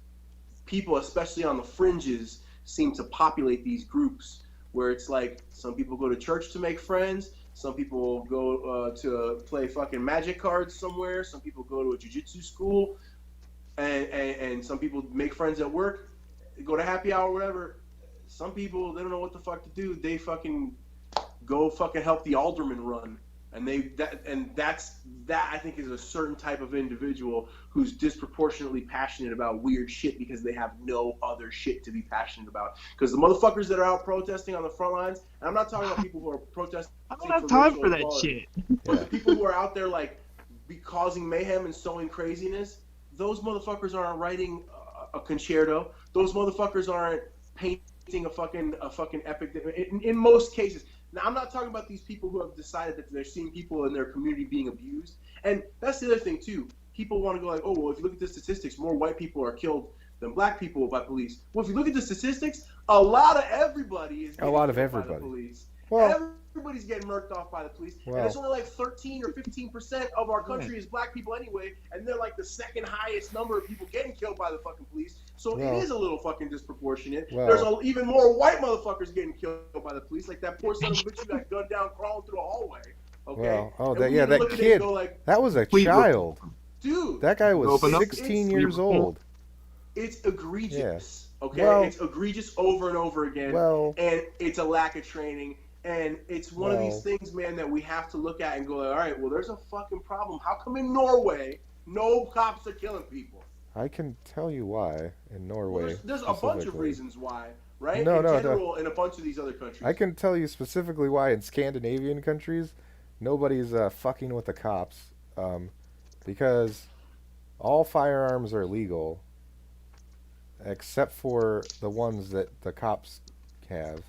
people, especially on the fringes, seem to populate these groups where it's like some people go to church to make friends, some people go to play fucking magic cards somewhere, some people go to a jiu-jitsu school, and some people make friends at work, go to happy hour, whatever. Some people, they don't know what the fuck to do. They fucking go fucking help the alderman run. And that I think is a certain type of individual who's disproportionately passionate about weird shit because they have no other shit to be passionate about. Because the motherfuckers that are out protesting on the front lines, and I'm not talking about people who are protesting. I don't have time for that equality, shit. but the people who are out there like causing mayhem and sowing craziness, those motherfuckers aren't writing a concerto. Those motherfuckers aren't painting a fucking epic. In most cases. Now, I'm not talking about these people who have decided that they're seeing people in their community being abused. And that's the other thing, too. People want to go like, oh, well, if you look at the statistics, more white people are killed than black people by police. Well, if you look at the statistics, a lot of everybody is getting killed by the police. Well, everybody's getting murked off by the police. Well, and it's only like 13 or 15% of our country is black people anyway. And they're like the second highest number of people getting killed by the fucking police. So it is a little fucking disproportionate. There's even more white motherfuckers getting killed by the police. Like that poor son of a bitch who got gunned down crawling through a hallway. Okay? That kid. Like, that was a child. Dude. That guy was 16 years old. It's egregious. Yeah. Okay? Well, it's egregious over and over again. And it's a lack of training. And it's one of these things, man, that we have to look at and go, all right, well, there's a fucking problem. How come in Norway, no cops are killing people? I can tell you why in Norway. Well, there's a bunch of reasons why, right? No, in a bunch of these other countries. I can tell you specifically why in Scandinavian countries, nobody's fucking with the cops. Because all firearms are legal except for the ones that the cops have,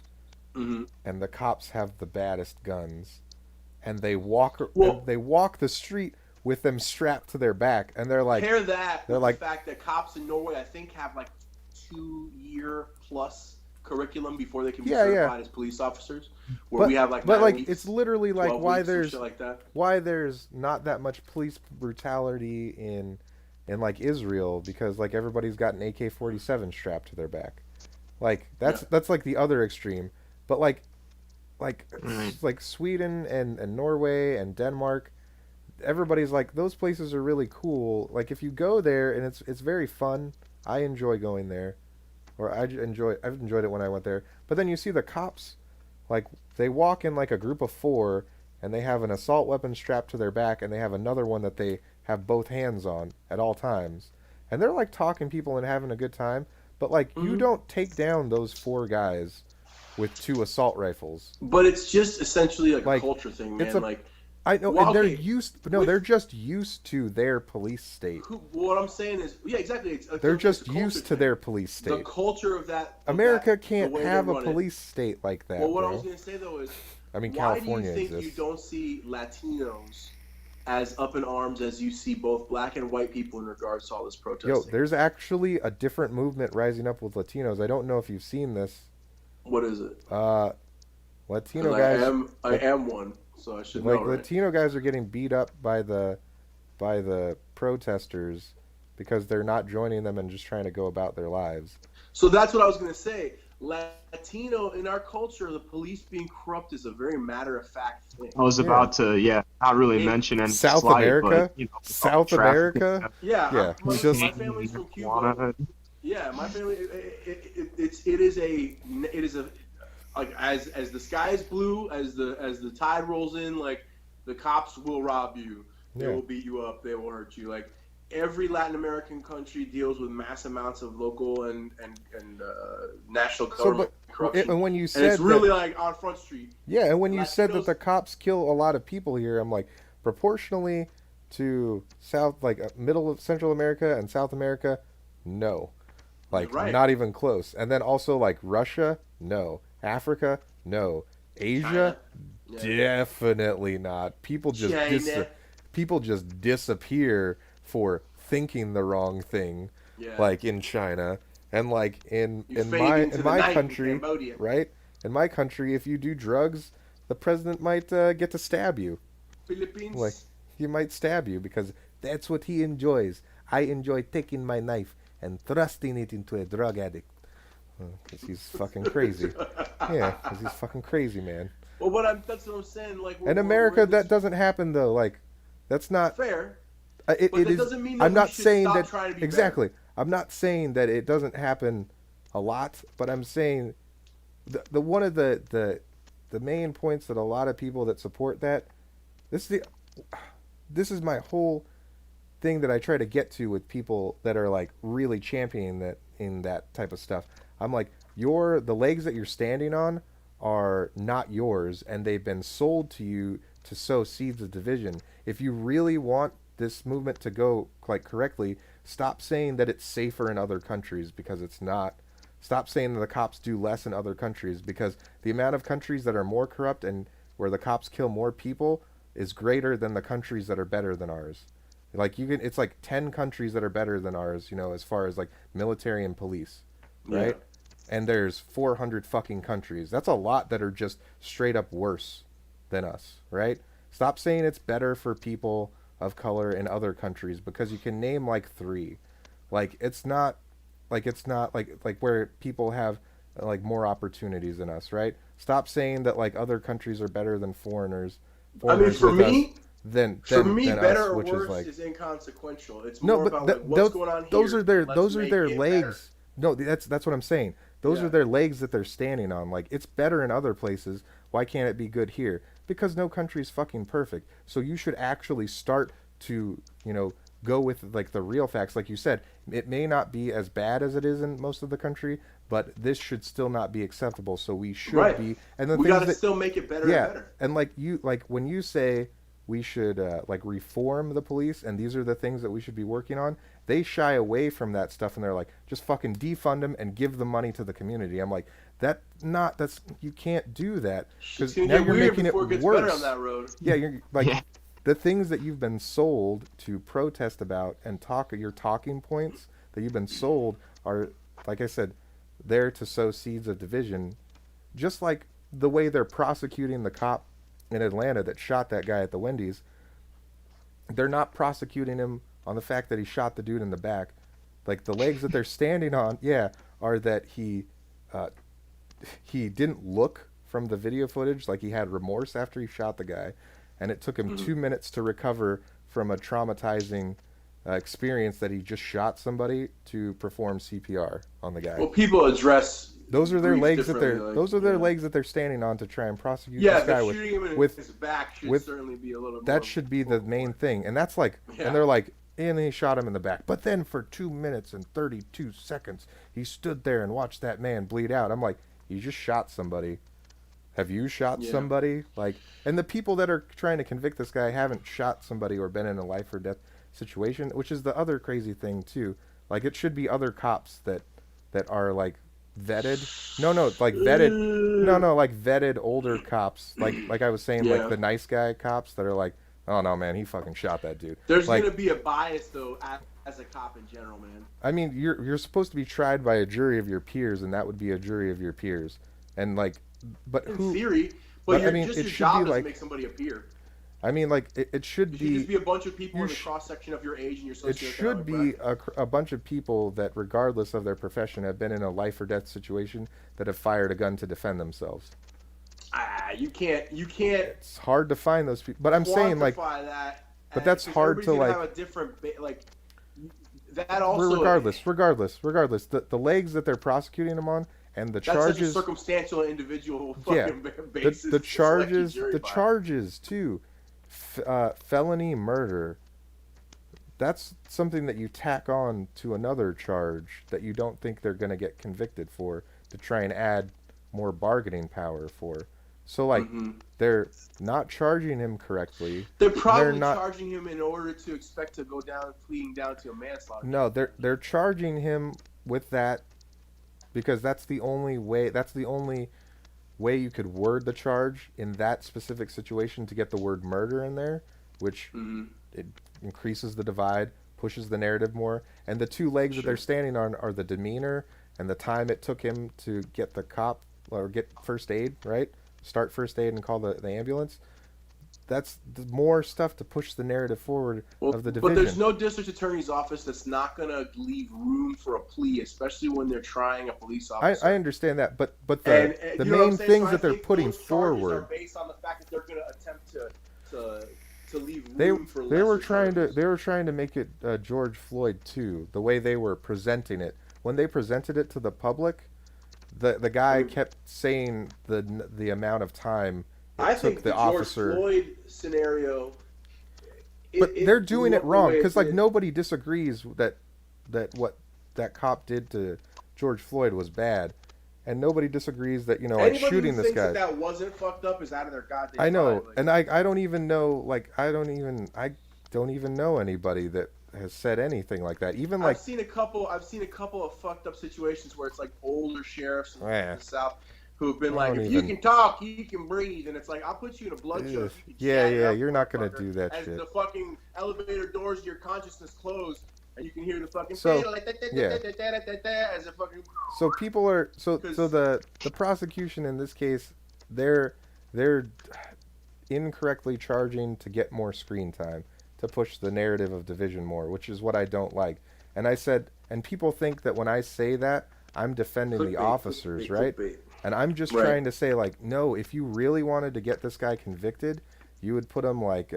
Hmm. and the cops have the baddest guns, and Well, they walk the street with them strapped to their back, and pair that they're with the like, fact that cops in Norway, I think, have like 2 year plus curriculum before they can be yeah, yeah. certified as police officers, where But we have like but 9 like weeks, it's literally like 12 weeks, some shit like that. why there's not that much police brutality in like Israel, because like everybody's got an AK-47 strapped to their back. Like Yeah. that's like the other extreme. But Right. like Sweden and Norway and Denmark, everybody's like those places are really cool. Like if you go there and it's very fun. I enjoy going there, or I've enjoyed it when I went there. But then you see the cops, like they walk in like a group of four, and they have an assault weapon strapped to their back, and they have another one that they have both hands on at all times, and they're like talking people and having a good time. But like you Hmm. don't take down those four guys with two assault rifles. But it's just essentially like a Like culture thing, it's man. a Like, I know, well, and they're okay, used. No, with they're just used to their police state. what I'm saying is, yeah, exactly. They're It's a just culture used to thing. their police The state. culture of America the can't way they have a run it. police state like Well, that, what I was bro. gonna say though is, I mean, why do you California think you exists. don't see Latinos as up in arms as you see both black and white people in regards to all this Yo, protesting? there's actually a different movement rising up with Latinos. I don't know if you've seen this. What is it? Uh, Because Latino guys, I am one, so I should know, like right? Latino guys, are getting beat up by the protesters because they're not joining them and just trying to go about their lives. So that's what I was gonna say. Latino in our culture, the police being corrupt is a very matter of fact thing. I was Yeah. about to, yeah, not really In mention any South slight, America, but, you know, South trafficking, America, Yeah, yeah, my just family's from Cuba. marijuana. Yeah, my family. It is a like as the sky is blue, as the tide rolls in, like the cops will rob you, they yeah. will beat you up, they will hurt you. Like every Latin American country deals with mass amounts of local and national So, government but corruption, and when you and said it's really that, like on Front Street. yeah, and when you said that Latinos. the cops kill a lot of people here, I'm like, proportionally to South, like middle of Central America and South America, no. You're Like right. not even close. And then also like Russia, no. Africa, no. Asia, China. definitely not. China. People just disappear for thinking the wrong thing, Yeah. like in China, and like You fade into in the my night in country, Cambodia. right? In my country, if you do drugs, the president might get to stab you. Philippines. Like he might stab you because that's what he enjoys. I enjoy taking my knife and thrusting it into a drug addict. Because he's fucking crazy. Yeah, because he's fucking crazy, man. Well, that's what I'm saying. Like, In America, that doesn't happen though. Like, that's not. fair. It, But it that is. doesn't mean that I'm we not should saying stop that trying to be exactly. I'm not saying that it doesn't happen a lot, but I'm saying the one of the main points that a lot of people that support that this is my whole thing that I try to get to with people that are like really championing that in that type of stuff. I'm like, the legs that you're standing on are not yours, and they've been sold to you to sow seeds of division. If you really want this movement to go like correctly, stop saying that it's safer in other countries, because it's not. Stop saying that the cops do less in other countries, because the amount of countries that are more corrupt and where the cops kill more people is greater than the countries that are better than ours. Like it's like 10 countries that are better than ours, as far as like military and police, right? Yeah. And there's 400 fucking countries. That's a lot that are just straight up worse than us, right? Stop saying it's better for people of color in other countries, because you can name like 3. Like it's not like where people have like more opportunities than us, right? Stop saying that like other countries are better than foreigners. I mean, for with us me, than better us, or which worse is like inconsequential. It's no, more but about like what's going on here. those are their Let's those are make their it legs. better. No, that's what I'm saying. Those Yeah. are their legs that they're standing on. Like it's better in other places. Why can't it be good here? Because no country's fucking perfect. So you should actually start to, go with like the real facts. Like you said, it may not be as bad as it is in most of the country, but this should still not be acceptable. So we should Right. be. And the We things got to that still make it better yeah, and better. and like when you say we should like reform the police, and these are the things that we should be working on. They shy away from that stuff, and they're like, just fucking defund them and give the money to the community. I'm like, that's you can't do that, because now you're making it worse. Better on that road. Yeah, you're like the things that you've been sold to protest about and your talking points that you've been sold are, like I said, there to sow seeds of division, just like the way they're prosecuting the cop in Atlanta that shot that guy at the Wendy's. They're not prosecuting him on the fact that he shot the dude in the back. Like, the legs that they're standing on, are that he didn't look from the video footage, like he had remorse after he shot the guy, and it took him 2 minutes to recover from a traumatizing experience that he just shot somebody to perform CPR on the guy. Well, people address those are their legs that they're legs that they're standing on to try and prosecute this guy with. Shooting him in his back should certainly be a little. That should be the main thing, and that's like, and they're like, and he shot him in the back. But then for 2 minutes and 32 seconds, he stood there and watched that man bleed out. I'm like, you just shot somebody. Have you shot somebody? Like, and the people that are trying to convict this guy haven't shot somebody or been in a life or death situation, which is the other crazy thing too. Like, it should be other cops that are like vetted. Like vetted older cops. Like I was saying, like the nice guy cops that are like, oh no, man, he fucking shot that dude. There's like, gonna be a bias though as a cop in general, man. I mean, you're supposed to be tried by a jury of your peers, and that would be a jury of your peers. And like, but in theory, but I mean, just your job doesn't like, make somebody appear. I mean, like, it should be. Just be a bunch of people in the cross section of your age and your socioeconomic. It should be a bunch of people that, regardless of their profession, have been in a life or death situation that have fired a gun to defend themselves. You can't. It's hard to find those people, but I'm saying, like, that, but that's hard to like. Have a different that also. Regardless, the legs that they're prosecuting him on. And the charges, that's such a circumstantial individual fucking basis. The charges too, felony murder. That's something that you tack on to another charge that you don't think they're going to get convicted for, to try and add more bargaining power for. So like, they're not charging him correctly. They're probably charging him in order to expect to go down, pleading down to a manslaughter. No, they're charging him with that. Because that's the only way you could word the charge in that specific situation, to get the word murder in there, which it increases the divide, pushes the narrative more. And the two legs that they're standing on are the demeanor and the time it took him to get the cop or get first aid, right? Start first aid and call the ambulance. That's more stuff to push the narrative forward of the division. But there's no district attorney's office that's not going to leave room for a plea, especially when they're trying a police officer. I understand that, but the main things that they're putting forward are based on the fact that they're going to attempt to leave room for. They were trying to make it George Floyd too. The way they were presenting it, when they presented it to the public, the guy kept saying the amount of time. I think the officer, George Floyd scenario. But they're doing it wrong, because like nobody disagrees that what that cop did to George Floyd was bad, and nobody disagrees that like shooting this guy. That wasn't fucked up is out of their goddamn. I know, mind. and I don't even know I don't even know anybody that has said anything like that. Even like I've seen a couple of fucked up situations where it's like older sheriffs in the South who have been like, if you can talk, you can breathe, and it's like, I'll put you in a blood choke. You're not gonna do that as shit. As the fucking elevator doors to your consciousness close, and you can hear the fucking as a fucking. So people are so the prosecution in this case, they're incorrectly charging to get more screen time, to push the narrative of division more, which is what I don't like. And I said, and people think that when I say that, I'm defending the officers, right? And I'm just trying to say, like, no, if you really wanted to get this guy convicted, you would put him like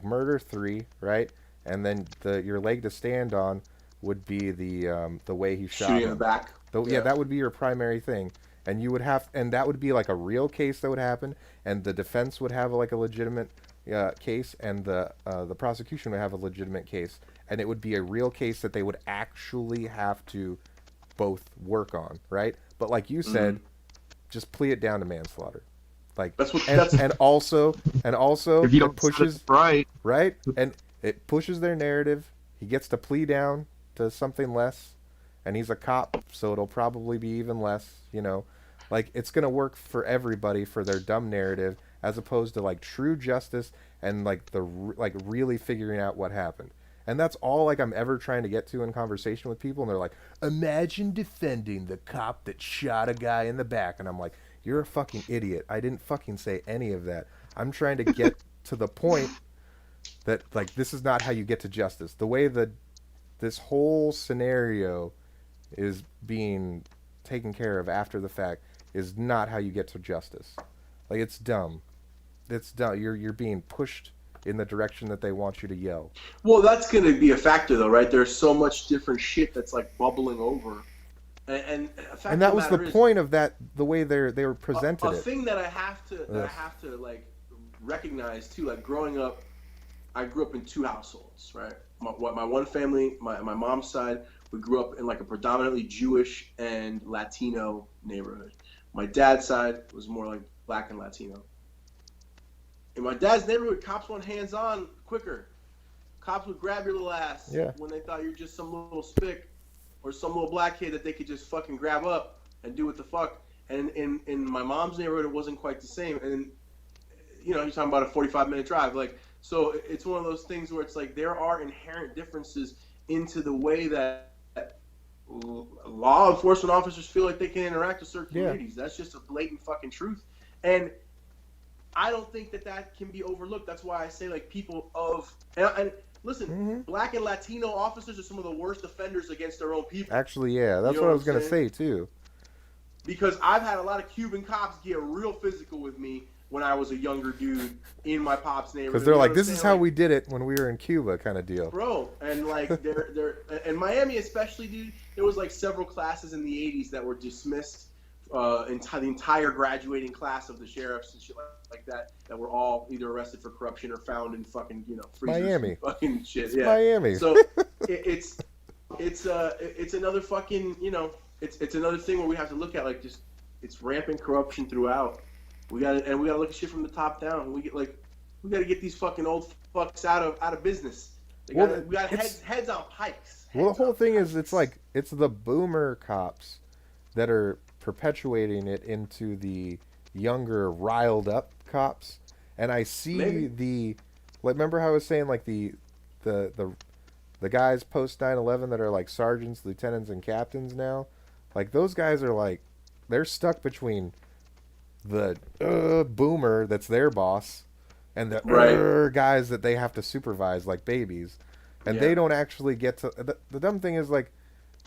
murder 3, right? And then your leg to stand on would be the way he shot him. Shooting in the back. That would be your primary thing. And you would and that would be like a real case that would happen, and the defense would have like a legitimate case, and the prosecution would have a legitimate case, and it would be a real case that they would actually have to both work on, right? But like you said, just plea it down to manslaughter. Like That's what. and also If you it don't set pushes it right, right, and it pushes their narrative. He gets to plea down to something less, and he's a cop, so it'll probably be even less. You know, like it's gonna work for everybody for their dumb narrative, as opposed to like true justice and like like really figuring out what happened. And that's all like I'm ever trying to get to in conversation with people, and they're like, "Imagine defending the cop that shot a guy in the back," and I'm like, "You're a fucking idiot. I didn't fucking say any of that. I'm trying to get to the point that like this is not how you get to justice. The way that this whole scenario is being taken care of after the fact is not how you get to justice. Like it's dumb. It's dumb. You're being pushed in the direction that they want you to yell." Well, that's going to be a factor, though, right? There's so much different shit that's like bubbling over, and that was the point of that. The way they were presented. A thing that I have to like recognize too. Like growing up, I grew up in two households, right? My one family, my mom's side, we grew up in like a predominantly Jewish and Latino neighborhood. My dad's side was more like Black and Latino. In my dad's neighborhood, cops went hands-on quicker. Cops would grab your little ass when they thought you're just some little spick or some little black kid that they could just fucking grab up and do what the fuck. And in my mom's neighborhood, it wasn't quite the same. And, you know, you're talking about a 45-minute drive. Like, so it's one of those things where it's like there are inherent differences into the way that law enforcement officers feel like they can interact with certain communities. That's just a blatant fucking truth. And I don't think that can be overlooked. That's why I say, like, people of and listen, Black and Latino officers are some of the worst offenders against their own people. Actually, yeah, that's what I was gonna say too. Because I've had a lot of Cuban cops get real physical with me when I was a younger dude in my pop's neighborhood. Because they're like, "This is how we did it when we were in Cuba," kind of deal. Bro, and like they're in Miami especially, dude. There was like several classes in the '80s that were dismissed. The entire graduating class of the sheriffs and shit like that were all either arrested for corruption or found in fucking, you know, freezers Miami fucking shit. It's Miami. So it's another fucking, you know, it's another thing where we have to look at, like, just it's rampant corruption throughout. We gotta look at shit from the top down. We gotta get these fucking old fucks out of business. We got heads on pikes. Well, the whole thing is it's the boomer cops that are perpetuating it into the younger, riled up cops. And I see like, remember how I was saying, like, the guys post 9/11 that are like sergeants, lieutenants, and captains now? Like, those guys are like, they're stuck between the boomer that's their boss and the guys that they have to supervise like babies. And they don't actually get to... The dumb thing is, like,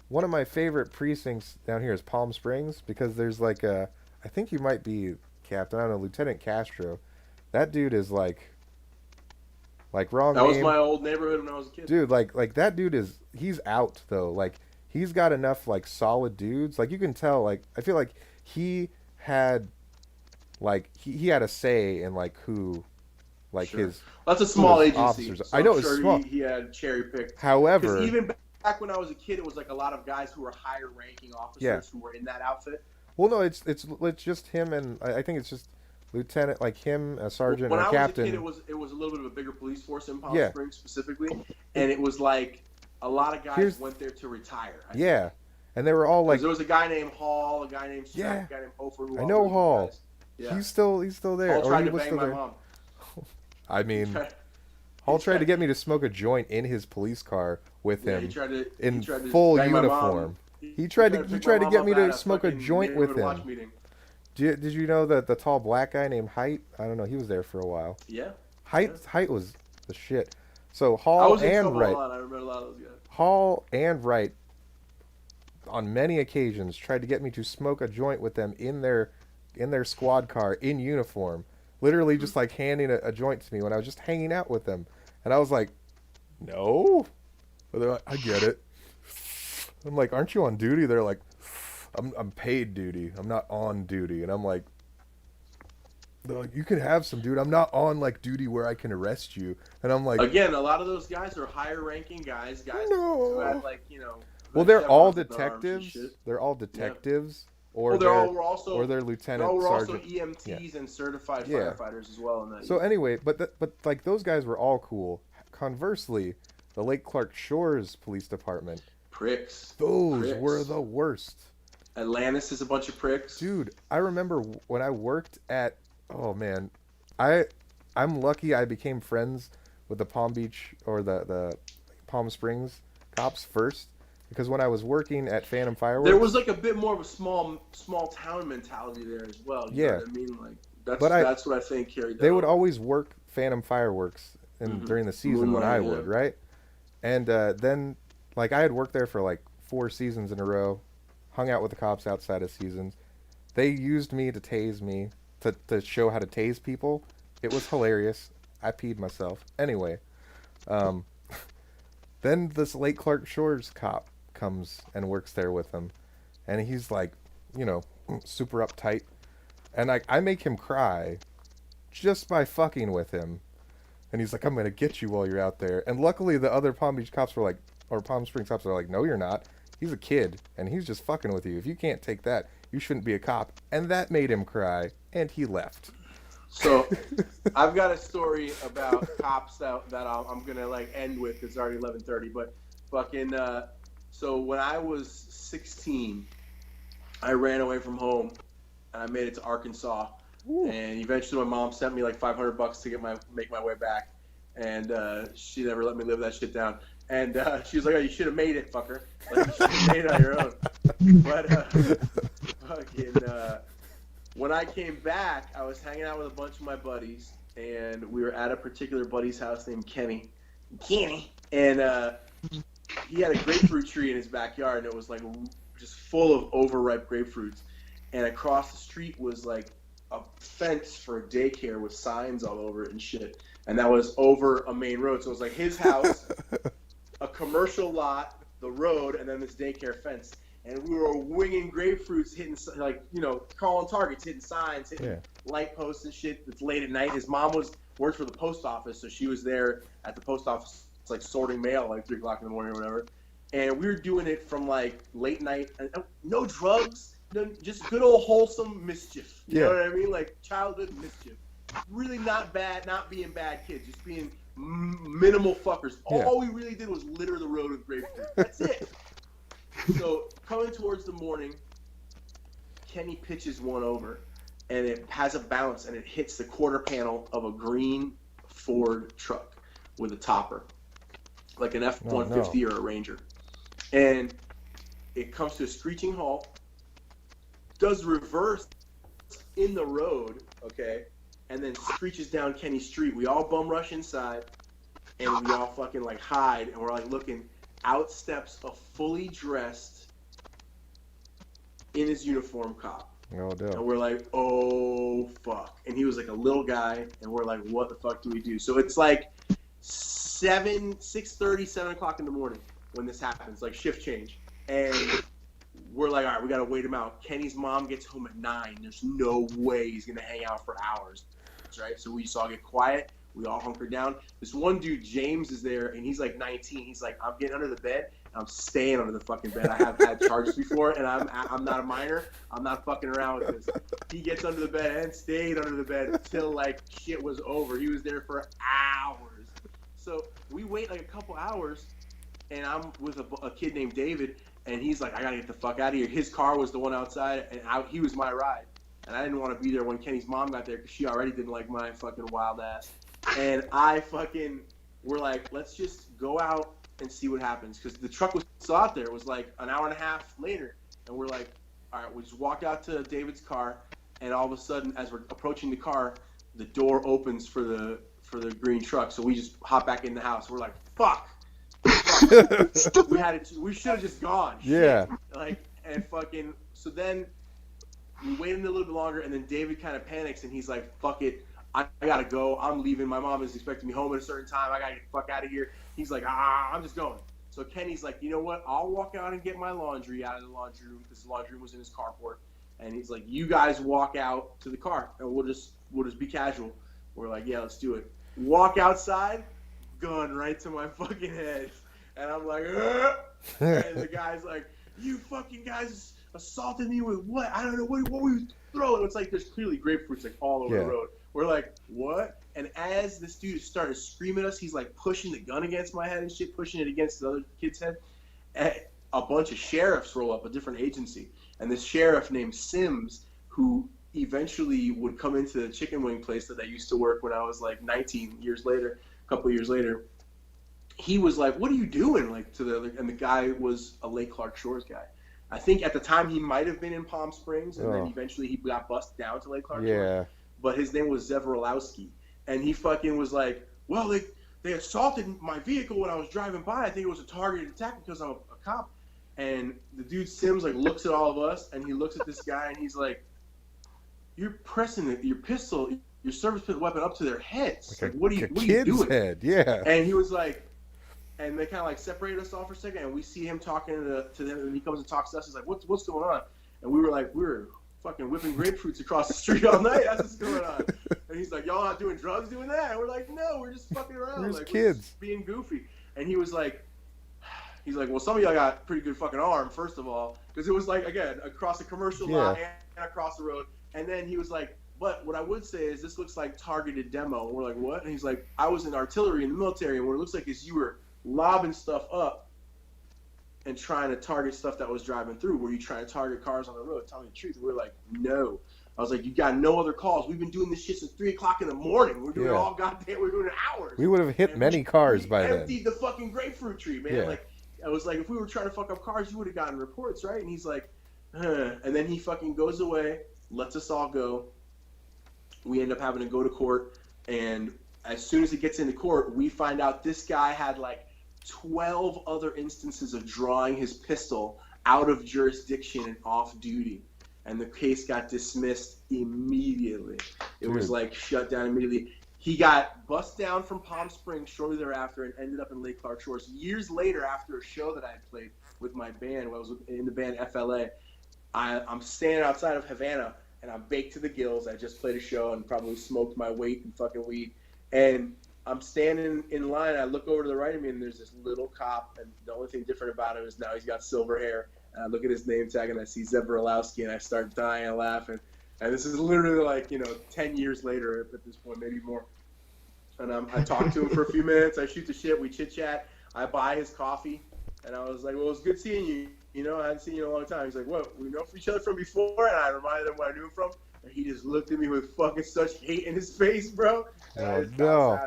one of my favorite precincts down here is Palm Springs, because there's like I think you might be Captain, I don't know, Lieutenant Castro. That dude is like wrong That name. was my old neighborhood when I was a kid. Dude, like that dude he's out though. Like, he's got enough like solid dudes. Like, you can tell, like, I feel like he had like he had a say in like who like his that's a small agency. Officers. So I know I'm it's sure small. He had cherry picked. However, even back when I was a kid, it was like a lot of guys who were higher ranking officers who were in that outfit. Well, no, it's just him, and I think it's just lieutenant, like him, a sergeant, and a captain. When I was a kid, it was a little bit of a bigger police force in Palm Springs specifically, and it was like a lot of guys went there to retire. And they were all like, there was a guy named Hall, a guy named Strack, a guy named Hofer. I know Hall. Yeah. He's still there. Hall tried he to was bang still my there. mom. I mean, Hall tried to get me to smoke a joint in his police car with him in full uniform. He tried to get me to smoke a joint with him. Did you know that the tall black guy named Height? I don't know. He was there for a while. Yeah. Height was the shit. So Hall and Wright. I remember a lot of those guys. Hall and Wright, on many occasions, tried to get me to smoke a joint with them in their squad car in uniform. Literally just like handing a joint to me when I was just hanging out with them. And I was like, no. But they're like, I get it. I'm like, aren't you on duty? They're like, I'm paid duty. I'm not on duty. And I'm like, they're like, you can have some, dude. I'm not on like duty where I can arrest you. And I'm like, again, a lot of those guys are higher ranking guys who had, like, you know. Well, they're all detectives. They're all detectives. or they're all, we're also, or their lieutenant, we're also sergeant. EMTs and certified Yeah. firefighters as well in that. So anyway, but like those guys were all cool. Conversely, the Lake Clark Shores Police Department, pricks. those were the worst. Atlantis is a bunch of pricks. Dude, I remember when I worked at, oh man, I'm lucky I became friends with the Palm Beach or the Palm Springs cops first, because when I was working at Phantom Fireworks, there was like a bit more of a small town mentality there as well. You know what I mean? Like that's what I think carried. They would always work Phantom Fireworks during the season when I would, right? And then like I had worked there for like 4 seasons in a row, hung out with the cops outside of seasons. They used me to tase me to show how to tase people. It was hilarious. I peed myself. Anyway, then this Lake Clark Shores cop comes and works there with them, and he's like, super uptight, and I make him cry just by fucking with him, and he's like, I'm gonna get you while you're out there. And luckily the other Palm Beach cops were like, or Palm Springs cops are like, no, you're not. He's a kid, and he's just fucking with you. If you can't take that, you shouldn't be a cop. And that made him cry, and he left. So, I've got a story about cops that I'm gonna like end with. It's already 11:30, but fucking. So when I was 16, I ran away from home, and I made it to Arkansas. Ooh. And eventually, my mom sent me like $500 to make my way back, and she never let me live that shit down. And she was like, "Oh, you should have made it, fucker. Like, you should have made it on your own." But fucking. When I came back, I was hanging out with a bunch of my buddies, and we were at a particular buddy's house named Kenny. And he had a grapefruit tree in his backyard, and it was like just full of overripe grapefruits. And across the street was like a fence for a daycare with signs all over it and shit. And that was over a main road. So it was like his house, a commercial lot, the road, and then this daycare fence. And we were winging grapefruits, hitting, like, calling targets, hitting signs, hitting light posts and shit. It's late at night. His mom worked for the post office, so she was there at the post office, like, sorting mail, like, 3 o'clock in the morning or whatever. And we were doing it from, like, late night. No drugs, just good old wholesome mischief. You know what I mean? Like, childhood mischief. Really not bad, not being bad kids, just being minimal fuckers. All we really did was litter the road with grapefruit. That's it. So, coming towards the morning, Kenny pitches one over, and it has a bounce, and it hits the quarter panel of a green Ford truck with a topper, like an F-150 or a Ranger. And it comes to a screeching halt, does reverse in the road, okay, and then screeches down Kenny's street. We all bum rush inside, and we all fucking, like, hide, and we're, like, looking. Out steps a fully dressed, in his uniform cop. Oh, damn. And we're like, oh, fuck. And he was like a little guy, and we're like, what the fuck do we do? So it's like 6:30, 7 o'clock in the morning when this happens, like shift change. And we're like, all right, we got to wait him out. Kenny's mom gets home at 9. There's no way he's going to hang out for hours, right? So we just all get quiet. We all hunker down. This one dude, James, is there, and he's like 19. He's like, I'm getting under the bed, and I'm staying under the fucking bed. I have had charges before, and I'm not a minor. I'm not fucking around with this. He gets under the bed and stayed under the bed until, like, shit was over. He was there for hours. So we wait, like, a couple hours, and I'm with a kid named David, and he's like, I got to get the fuck out of here. His car was the one outside, and he was my ride. And I didn't want to be there when Kenny's mom got there because she already didn't like my fucking wild ass. And we're like, let's just go out and see what happens. Because the truck was still out there. It was like an hour and a half later. And we're like, all right, we just walked out to David's car. And all of a sudden, as we're approaching the car, the door opens for the green truck. So we just hop back in the house. We're like, fuck. We should have just gone. Yeah. So then we waited a little bit longer. And then David kind of panics. And he's like, fuck it. I gotta go. I'm leaving. My mom is expecting me home at a certain time. I gotta get the fuck out of here. He's like, I'm just going. So Kenny's like, you know what? I'll walk out and get my laundry out of the laundry room because the laundry room was in his carport. And he's like, you guys walk out to the car and we'll just be casual. We're like, yeah, let's do it. Walk outside, gun right to my fucking head. And I'm like, and the guy's like, you fucking guys assaulted me with what? I don't know. What were you throwing? It's like there's clearly grapefruits like all over the road. We're like, what? And as this dude started screaming at us, he's like pushing the gun against my head and shit, pushing it against the other kid's head. And a bunch of sheriffs roll up, a different agency. And this sheriff named Sims, who eventually would come into the chicken wing place that I used to work when I was like 19 years later, a couple of years later. He was like, what are you doing? Like to the other, and the guy was a Lake Clark Shores guy. I think at the time he might have been in Palm Springs, and then eventually he got bussed down to Lake Clark Shores. But his name was Zeverolowski. And he fucking was like, well, they assaulted my vehicle when I was driving by. I think it was a targeted attack because I'm a cop. And the dude Sims like looks at all of us, and he looks at this guy, and he's like, "You're pressing your pistol, your service weapon up to their heads. Like, what are you doing?" Head, yeah. And he was like, and they kind of like separated us off for a second, and we see him talking to them, and he comes and talks to us. He's like, "What's going on?" And we were like, "We're fucking whipping grapefruits across the street all night. That's what's going on." And he's like, "Y'all not doing drugs doing that?" And we're like, "No, we're just fucking around. We're like kids. We're just being goofy." And he was like, well, some of y'all got pretty good fucking arm, first of all, because it was like, again, across a commercial lot and across the road. And then he was like, but what I would say is this looks like targeted demo. And we're like, what? And he's like, I was in artillery in the military, and what it looks like is you were lobbing stuff up and trying to target stuff that was driving through. Were you trying to target cars on the road? Tell me the truth. And we're like, no. I was like, you got no other calls. We've been doing this shit since 3 o'clock in the morning. We're doing it all goddamn. We're doing it hours. We would have hit many cars by then. Emptied the fucking grapefruit tree, man. Yeah. Like, I was like, if we were trying to fuck up cars, you would have gotten reports, right? And he's like, and then he fucking goes away, lets us all go. We end up having to go to court, and as soon as it gets into court, we find out this guy had like 12 other instances of drawing his pistol out of jurisdiction and off duty, and the case got dismissed immediately. It was like shut down immediately. He got bussed down from Palm Springs shortly thereafter and ended up in Lake Clark Shores. Years later, after a show that I had played with my band, when I was in the band FLA, I'm standing outside of Havana, and I'm baked to the gills. I just played a show and probably smoked my weight in fucking weed. And I'm standing in line. I look over to the right of me, and there's this little cop, and the only thing different about him is now he's got silver hair. And I look at his name tag, and I see Zeverolowski, and I start dying and laughing. And this is literally like, 10 years later at this point, maybe more. And I talk to him for a few minutes. I shoot the shit. We chit-chat. I buy his coffee. And I was like, well, it was good seeing you. I hadn't seen you in a long time. He's like, what, we know each other from before? And I reminded him where I knew him from. And he just looked at me with fucking such hate in his face, bro. Oh, no.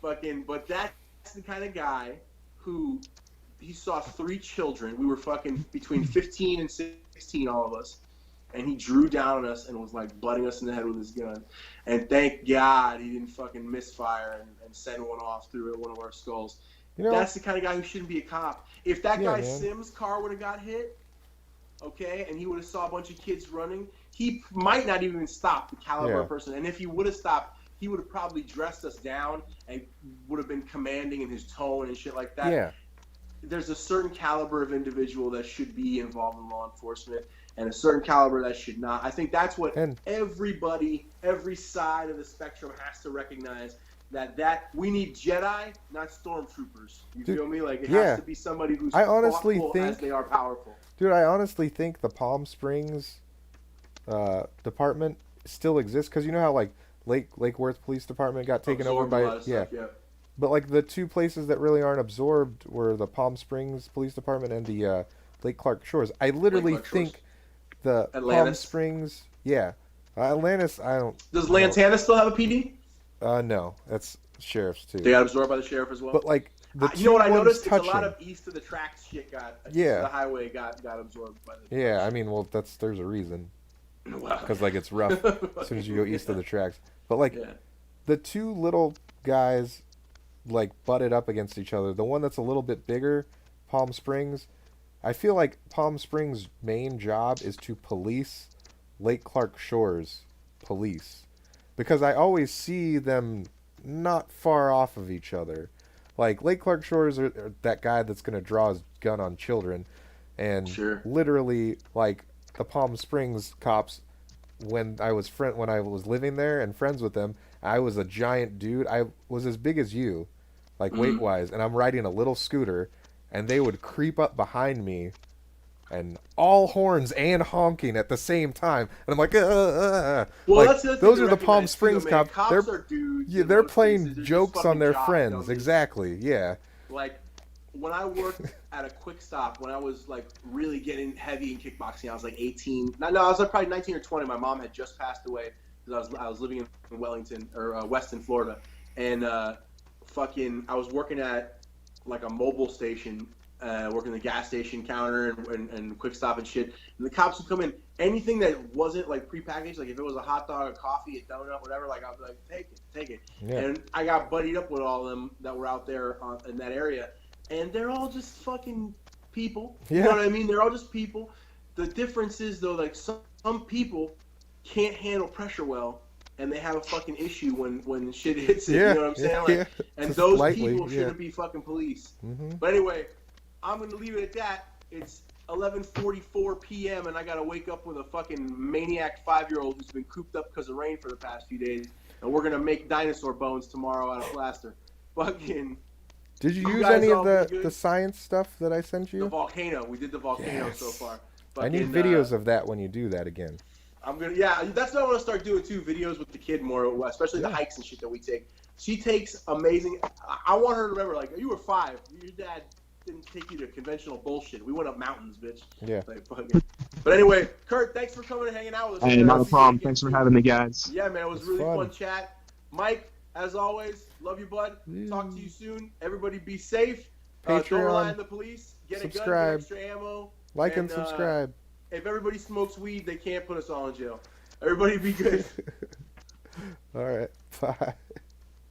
But that's the kind of guy who, he saw 3 children. We were fucking between 15 and 16, all of us. And he drew down on us and was like butting us in the head with his gun. And thank God he didn't fucking misfire and send one off through one of our skulls. That's the kind of guy who shouldn't be a cop. If that guy Sims' car would have got hit, okay, and he would have saw a bunch of kids running, he might not even stop the caliber of person. And if he would have stopped, he would have probably dressed us down and would have been commanding in his tone and shit like that. Yeah. There's a certain caliber of individual that should be involved in law enforcement, and a certain caliber that should not. I think that's what everybody, every side of the spectrum has to recognize, that we need Jedi, not stormtroopers. You feel me? Like, it has to be somebody who's thoughtful as they are powerful. Dude, I honestly think the Palm Springs department still exists, because you know how like Lake Worth Police Department got taken over by stuff. But like the 2 places that really aren't absorbed were the Palm Springs Police Department and the Lake Clark Shores. I literally think the Palm Springs, Atlantis. I don't. Does Lantana still have a PD? No, that's sheriffs too. They got absorbed by the sheriff as well. But like you know what I noticed? It's a lot of east of the tracks shit the highway got absorbed by the. Yeah, I mean, well, there's a reason. Because like it's rough as soon as you go east of the tracks. But like the 2 little guys like butted up against each other. The one that's a little bit bigger, Palm Springs. I feel like Palm Springs' main job is to police Lake Clark Shores police, because I always see them not far off of each other. Like Lake Clark Shores are that guy that's going to draw his gun on children, and literally like the Palm Springs cops, when I was living there and friends with them, I was a giant dude. I was as big as you, like weight wise, and I'm riding a little scooter, and they would creep up behind me and all horns and honking at the same time, and I'm like, Well, like, that's the other thing those to are the Palm recognize, too, Springs man. cops. Cops They're are dudes. yeah, in they're most playing cases. They're just jokes on fucking their jocks, friends. dummies. Exactly. Yeah. Like, when I worked at a quick stop, when I was like really getting heavy in kickboxing, I was like 18. No, I was like probably 19 or 20. My mom had just passed away because I was living in Wellington or Weston, Florida, and I was working at like a mobile station, working the gas station counter and quick stop and shit. And the cops would come in, anything that wasn't like prepackaged, like if it was a hot dog, a coffee, a donut, whatever, like I was like, take it. Yeah. And I got buddied up with all of them that were out there in that area. And they're all just fucking people. You know what I mean? They're all just people. The difference is, though, like some people can't handle pressure well, and they have a fucking issue when shit hits it. Yeah, You know what I'm saying? Like, and just those lightly, people shouldn't be fucking police. Mm-hmm. But anyway, I'm going to leave it at that. It's 11:44 p.m., and I got to wake up with a fucking maniac 5-year-old who's been cooped up because of rain for the past few days. And we're going to make dinosaur bones tomorrow out of plaster. Fucking... Did you use guys any all of pretty the good? science stuff that I sent The you? volcano. We did the volcano Yes. so far. I need Fucking, videos of that when you do that again. I'm gonna. Yeah, that's what I want to start doing too. Videos with the kid more, especially the hikes and shit that we take. She takes amazing. I want her to remember, like, you were 5. Your dad didn't take you to conventional bullshit. We went up mountains, bitch. Yeah. Like, fucking. But anyway, Kurt, thanks for coming and hanging out with us. Hey, not a problem. Thanks for having me, guys. Yeah, man, it was It's really fun. fun chat. Mike, as always, love you, bud. Talk to you soon. Everybody be safe. Don't rely Patreon. on the police. Get a Subscribe. gun, get extra ammo. Like and subscribe. If everybody smokes weed, they can't put us all in jail. Everybody be good. All right. Bye.